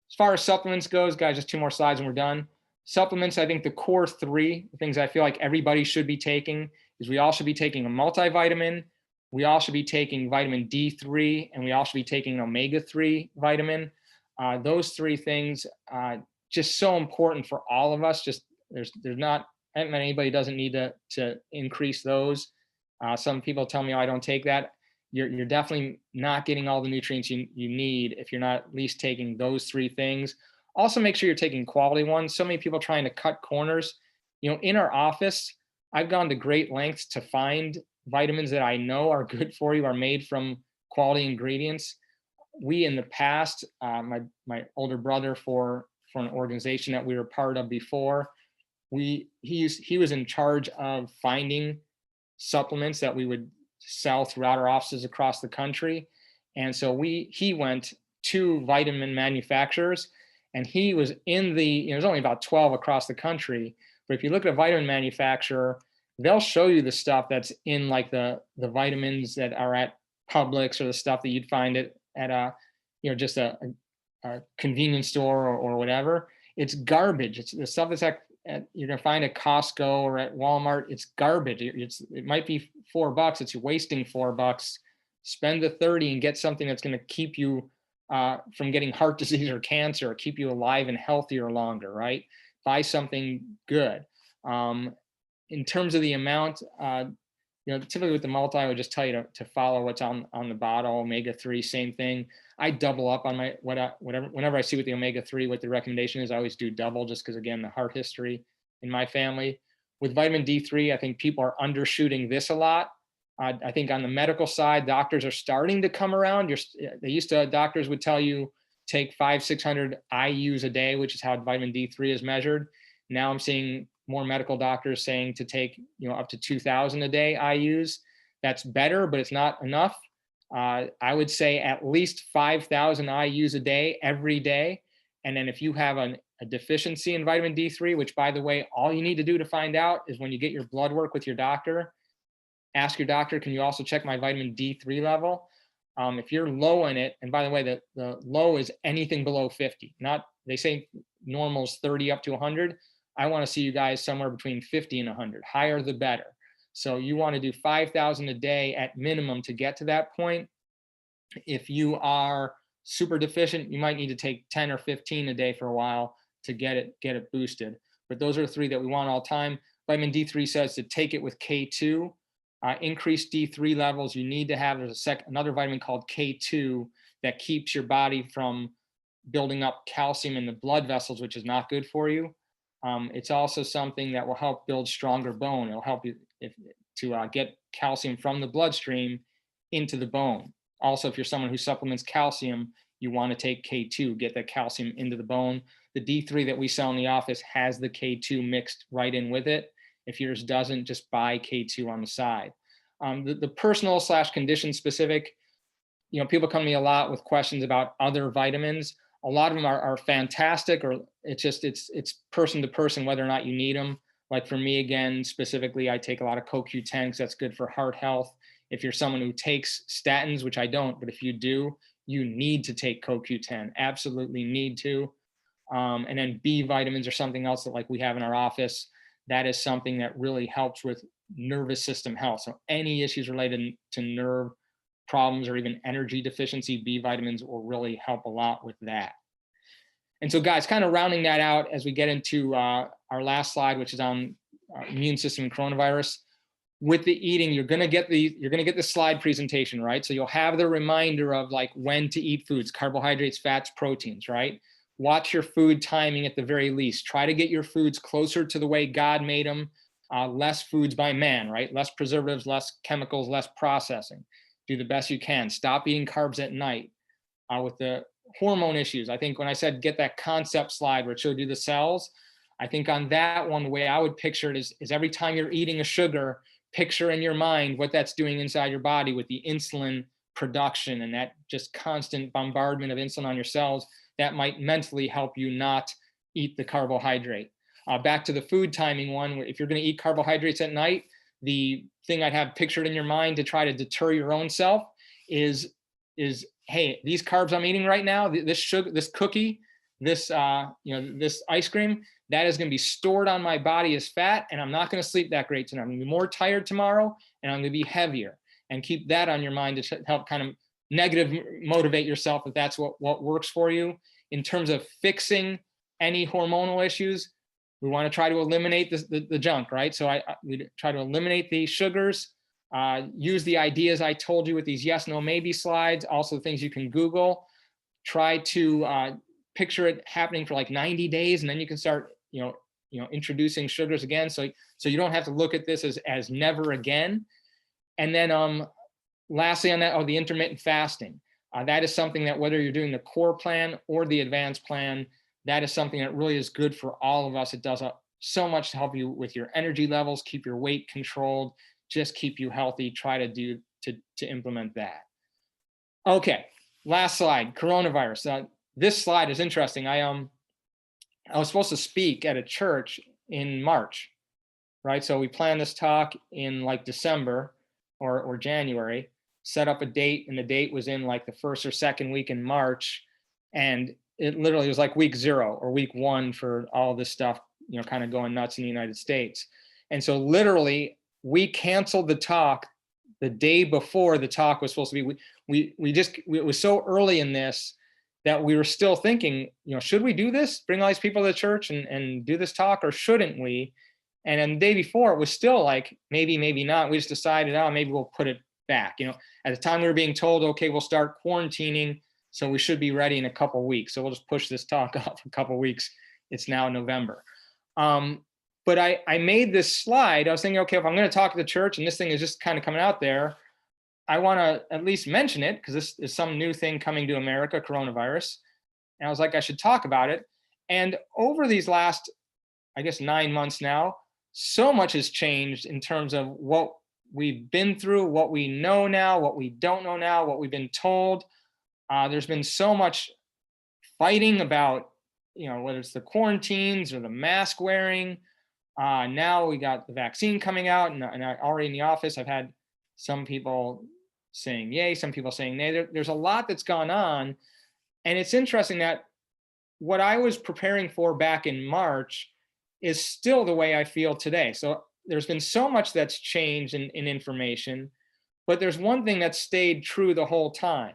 As far as supplements goes, guys, just 2 more slides and we're done. Supplements, I think the core 3 things I feel like everybody should be taking is we all should be taking a multivitamin, we all should be taking vitamin D3, and we all should be taking an omega-3 vitamin. Those 3 things, just so important for all of us. Just there's not anybody doesn't need to increase those. Some people tell me, oh, I don't take that. You're definitely not getting all the nutrients you need if you're not at least taking those 3 things. Also, make sure you're taking quality ones. So many people trying to cut corners. In our office, I've gone to great lengths to find vitamins that I know are good for you, are made from quality ingredients. We, in the past, my older brother for an organization that we were part of before, he was in charge of finding supplements that we would sell throughout our offices across the country. And so he went to vitamin manufacturers, and he was in there's only about 12 across the country. But if you look at a vitamin manufacturer, they'll show you the stuff that's in like the vitamins that are at Publix, or the stuff that you'd find it at just a convenience store or whatever. It's garbage. It's the stuff that's you're gonna find at Costco or at Walmart. It's garbage. It might be $4. It's wasting $4. Spend the 30 and get something that's going to keep you from getting heart disease or cancer, or keep you alive and healthier longer, right? Buy something good. In terms of the amount, typically with the multi, I would just tell you to follow what's on the bottle. Omega-3, same thing. I double up on my whenever I see what the omega-3, what the recommendation is, I always do double, just because, again, the heart history in my family. With vitamin D3, I think people are undershooting this a lot. I think on the medical side, doctors are starting to come around. Doctors would tell you take 500-600 IUs a day, which is how vitamin D3 is measured. Now I'm seeing more medical doctors saying to take up to 2,000 a day IUs. That's better, but it's not enough. I would say at least 5,000 IUs a day every day. And then if you have a deficiency in vitamin D3, which, by the way, all you need to do to find out is when you get your blood work with your doctor, ask your doctor, can you also check my vitamin D3 level? If you're low in it, and by the way, the low is anything below 50. They say normal is 30 up to 100. I want to see you guys somewhere between 50 and 100. Higher the better. So you want to do 5,000 a day at minimum to get to that point. If you are super deficient, you might need to take 10 or 15 a day for a while to get it boosted. But those are the 3 that we want all the time. Vitamin D3 says to take it with K2. Increased D3 levels you need to have. There's another vitamin called K2 that keeps your body from building up calcium in the blood vessels, which is not good for you. It's also something that will help build stronger bone. It'll help you to get calcium from the bloodstream into the bone. Also, if you're someone who supplements calcium, you want to take K2, get that calcium into the bone. The D3 that we sell in the office has the K2 mixed right in with it. If yours doesn't, just buy K2 on the side. The personal / condition specific, people come to me a lot with questions about other vitamins. A lot of them are fantastic, or it's person to person whether or not you need them. Like for me, again, specifically, I take a lot of CoQ10 because that's good for heart health. If you're someone who takes statins, which I don't, but if you do, you need to take CoQ10, absolutely need to. And then B vitamins or something else that like we have in our office. That is something that really helps with nervous system health. So any issues related to nerve problems or even energy deficiency, B vitamins will really help a lot with that. And so guys, kind of rounding that out as we get into our last slide, which is on immune system and coronavirus. With the eating, you're gonna get the slide presentation, right? So you'll have the reminder of like when to eat foods, carbohydrates, fats, proteins, right? Watch your food timing at the very least. Try to get your foods closer to the way God made them. Less foods by man, right? Less preservatives, less chemicals, less processing. Do the best you can. Stop eating carbs at night. With the hormone issues, I think when I said get that concept slide where it showed you the cells, I think on that one, the way I would picture it is every time you're eating a sugar, picture in your mind what that's doing inside your body with the insulin production and that just constant bombardment of insulin on your cells. That might mentally help you not eat the carbohydrate. Back to the food timing one, if you're going to eat carbohydrates at night, the thing I'd have pictured in your mind to try to deter your own self is hey, these carbs I'm eating right now, this sugar, this cookie, this this ice cream, that is going to be stored on my body as fat, and I'm not going to sleep that great tonight. I'm going to be more tired tomorrow, and I'm going to be heavier. And keep that on your mind to help kind of negative motivate yourself if that's what works for you. In terms of fixing any hormonal issues, we want to try to eliminate the junk, right? So we try to eliminate the sugars, use the ideas I told you with these yes, no, maybe slides, also things you can Google. Try to picture it happening for like 90 days, and then you can start, introducing sugars again. So you don't have to look at this as never again. And then lastly on that, the intermittent fasting. That is something that whether you're doing the core plan or the advanced plan, that is something that really is good for all of us. It does so much to help you with your energy levels, keep your weight controlled, just keep you healthy. Try to implement that. Okay, last slide, coronavirus. This slide is interesting. I was supposed to speak at a church in March, right? So we planned this talk in like December or January, set up a date, and the date was in like the first or second week in March. And it literally was like week 0 or week 1 for all this stuff, kind of going nuts in the United States. And so literally we canceled the talk the day before the talk was supposed to be. It was so early in this that we were still thinking, should we do this, bring all these people to the church and do this talk, or shouldn't we? And then the day before it was still like, maybe not. We just decided, maybe we'll put it back. At the time we were being told, okay, we'll start quarantining, so we should be ready in a couple of weeks. So we'll just push this talk off a couple of weeks. It's now November. But I made this slide. I was thinking, okay, if I'm going to talk to the church and this thing is just kind of coming out there, I want to at least mention it because this is some new thing coming to America, coronavirus. And I was like, I should talk about it. And over these last, I guess, 9 months now, so much has changed in terms of what we've been through, what we know now, what we don't know now, what we've been told. There's been so much fighting about, whether it's the quarantines or the mask wearing. Now we got the vaccine coming out, and I already in the office, I've had some people saying yay, some people saying nay. There's a lot that's gone on. And it's interesting that what I was preparing for back in March is still the way I feel today. So there's been so much that's changed in information, but there's one thing that stayed true the whole time.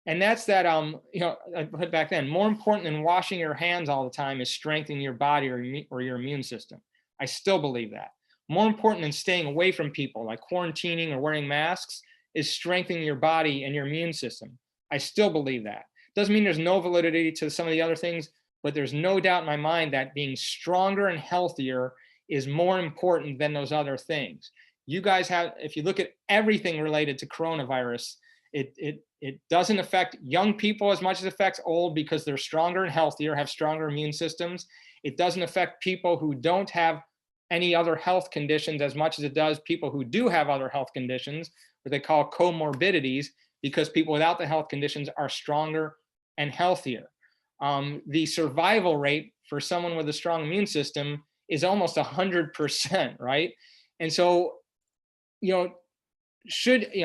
And that's that, I put back then, more important than washing your hands all the time is strengthening your body or your immune system. I still believe that. More important than staying away from people, like quarantining or wearing masks, is strengthening your body and your immune system. I still believe that. Doesn't mean there's no validity to some of the other things, but there's no doubt in my mind that being stronger and healthier is more important than those other things. You guys have, if you look at everything related to coronavirus, it doesn't affect young people as much as it affects old because they're stronger and healthier, have stronger immune systems. It doesn't affect people who don't have any other health conditions as much as it does people who do have other health conditions, what they call comorbidities, because people without the health conditions are stronger and healthier. the survival rate for someone with a strong immune system is almost 100%, right? And so, you know,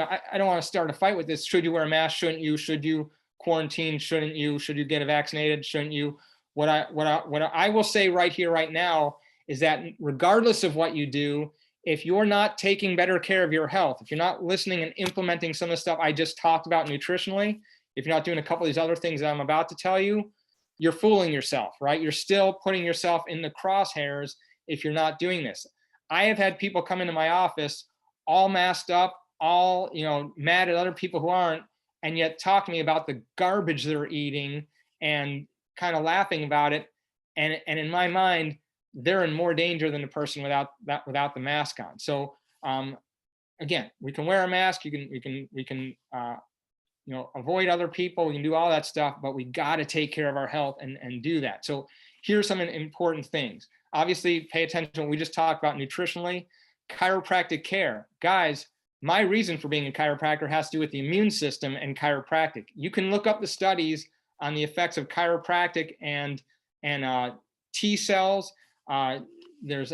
I don't want to start a fight with this. Should you wear a mask? Shouldn't you? Should you quarantine? Shouldn't you? Should you get vaccinated? Shouldn't you? What I will say right here, right now, is that regardless of what you do, if you're not taking better care of your health, if you're not listening and implementing some of the stuff I just talked about nutritionally, if you're not doing a couple of these other things that I'm about to tell you, you're fooling yourself, right? You're still putting yourself in the crosshairs if you're not doing this. I have had people come into my office all masked up, all, you know, mad at other people who aren't, and yet talk to me about the garbage they're eating and kind of laughing about it. And in my mind, they're in more danger than the person without the mask on. So again, we can wear a mask. We can avoid other people. We can do all that stuff, but we got to take care of our health and do that. So here's some important things. Obviously, pay attention. We just talked about nutritionally, chiropractic care, guys. My reason for being a chiropractor has to do with the immune system and chiropractic. You can look up the studies on the effects of chiropractic and T cells. There's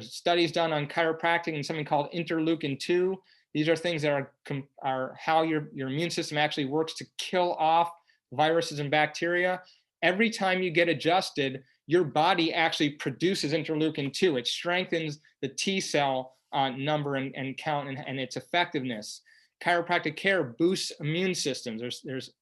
studies done on chiropractic and something called interleukin-2. These are things that are how your immune system actually works to kill off viruses and bacteria. Every time you get adjusted, your body actually produces interleukin-2. It strengthens the T cell number and count and its effectiveness. Chiropractic care boosts immune systems. There's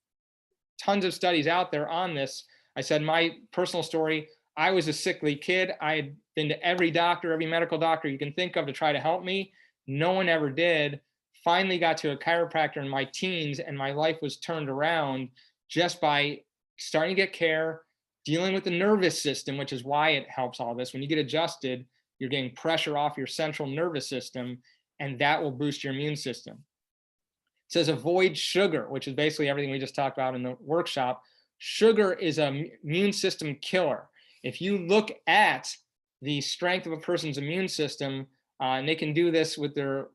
tons of studies out there on this. I said my personal story, I was a sickly kid. I had been to every doctor, every medical doctor you can think of to try to help me. No one ever did. Finally got to a chiropractor in my teens, and my life was turned around just by starting to get care, dealing with the nervous system, which is why it helps all this. When you get adjusted, you're getting pressure off your central nervous system, and that will boost your immune system. It says avoid sugar, which is basically everything we just talked about in the workshop. Sugar is an immune system killer. If you look at the strength of a person's immune system, and they can do this with their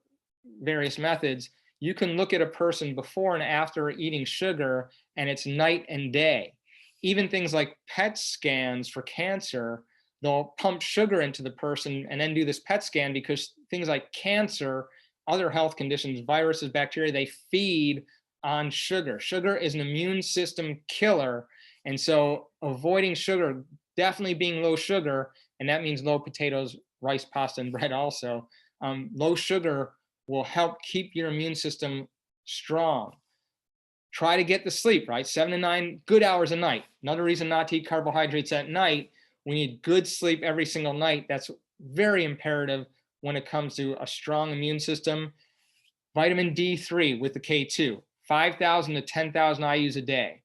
various methods, you can look at a person before and after eating sugar, and it's night and day. Even things like PET scans for cancer, they'll pump sugar into the person and then do this PET scan, because things like cancer, other health conditions, viruses, bacteria, they feed on sugar. Sugar is an immune system killer. And so avoiding sugar, definitely being low sugar, and that means low potatoes, rice, pasta, and bread also. Low sugar will help keep your immune system strong. Try to get the sleep, right? 7 to 9 good hours a night. Another reason not to eat carbohydrates at night. We need good sleep every single night. That's very imperative when it comes to a strong immune system. Vitamin D3 with the K2, 5,000 to 10,000 IUs a day.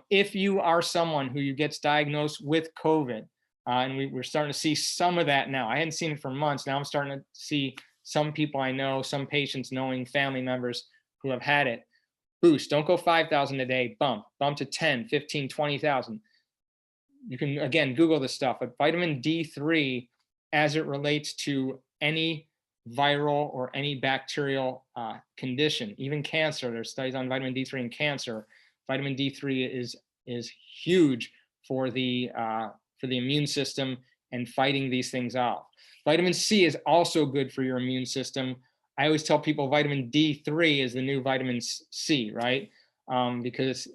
If you are someone who gets diagnosed with COVID, and we're starting to see some of that now. I hadn't seen it for months. Now I'm starting to see some people I know, some patients knowing family members who have had it. Boost, don't go 5,000 a day, bump to 10, 15, 20,000. You can, again, Google this stuff, but vitamin D3, as it relates to any viral or any bacterial condition, even cancer, there's studies on vitamin D3 in cancer. Vitamin D3 is huge for the immune system and fighting these things off. Vitamin C is also good for your immune system. I always tell people vitamin D3 is the new vitamin C, right? Because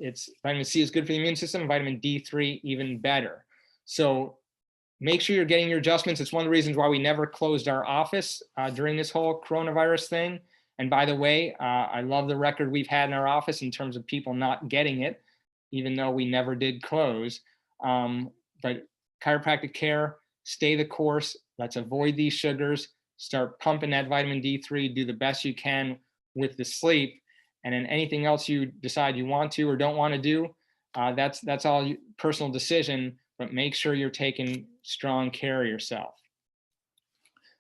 vitamin C is good for the immune system, vitamin D3 even better. So make sure you're getting your adjustments. It's one of the reasons why we never closed our office during this whole coronavirus thing. And by the way, I love the record we've had in our office in terms of people not getting it, even though we never did close. But chiropractic care, stay the course. Let's avoid these sugars. Start pumping that vitamin D3. Do the best you can with the sleep. And then anything else you decide you want to or don't want to do, that's all personal decision. But make sure you're taking strong care of yourself.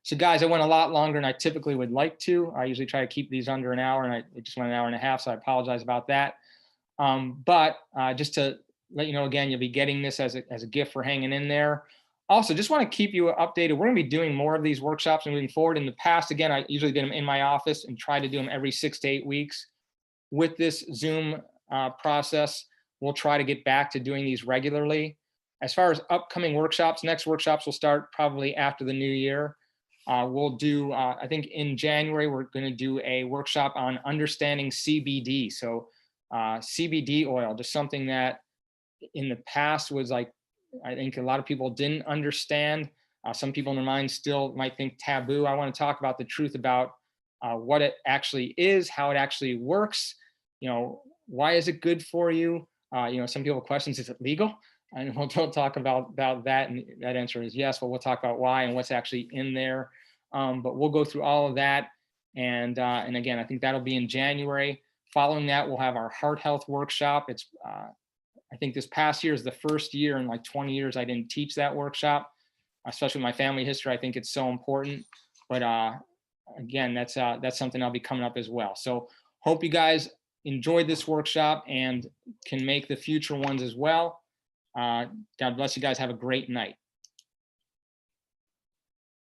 So guys, I went a lot longer than I typically would like to. I usually try to keep these under an hour, and I just went an hour and a half, so I apologize about that. But just to let you know, again, you'll be getting this as a gift for hanging in there. Also, just want to keep you updated. We're going to be doing more of these workshops moving forward. In the past, again, I usually did them in my office and try to do them every 6 to 8 weeks. With this Zoom process, we'll try to get back to doing these regularly. As far as upcoming workshops, next workshops will start probably after the new year. We'll do, I think in January, we're going to do a workshop on understanding CBD. So CBD oil, just something that in the past was like, I think a lot of people didn't understand. Some people in their mind still might think taboo. I want to talk about the truth about what it actually is, how it actually works. You know, why is it good for you? You know, some people have questions, is it legal? And we'll talk about that, and that answer is yes, but we'll talk about why and what's actually in there. But we'll go through all of that. And again, I think that'll be in January. Following that, we'll have our heart health workshop. It's, I think this past year is the first year in like 20 years I didn't teach that workshop, especially with my family history. I think it's so important. But again, that's something I'll be coming up as well. So hope you guys enjoyed this workshop and can make the future ones as well. God bless you guys. Have a great night.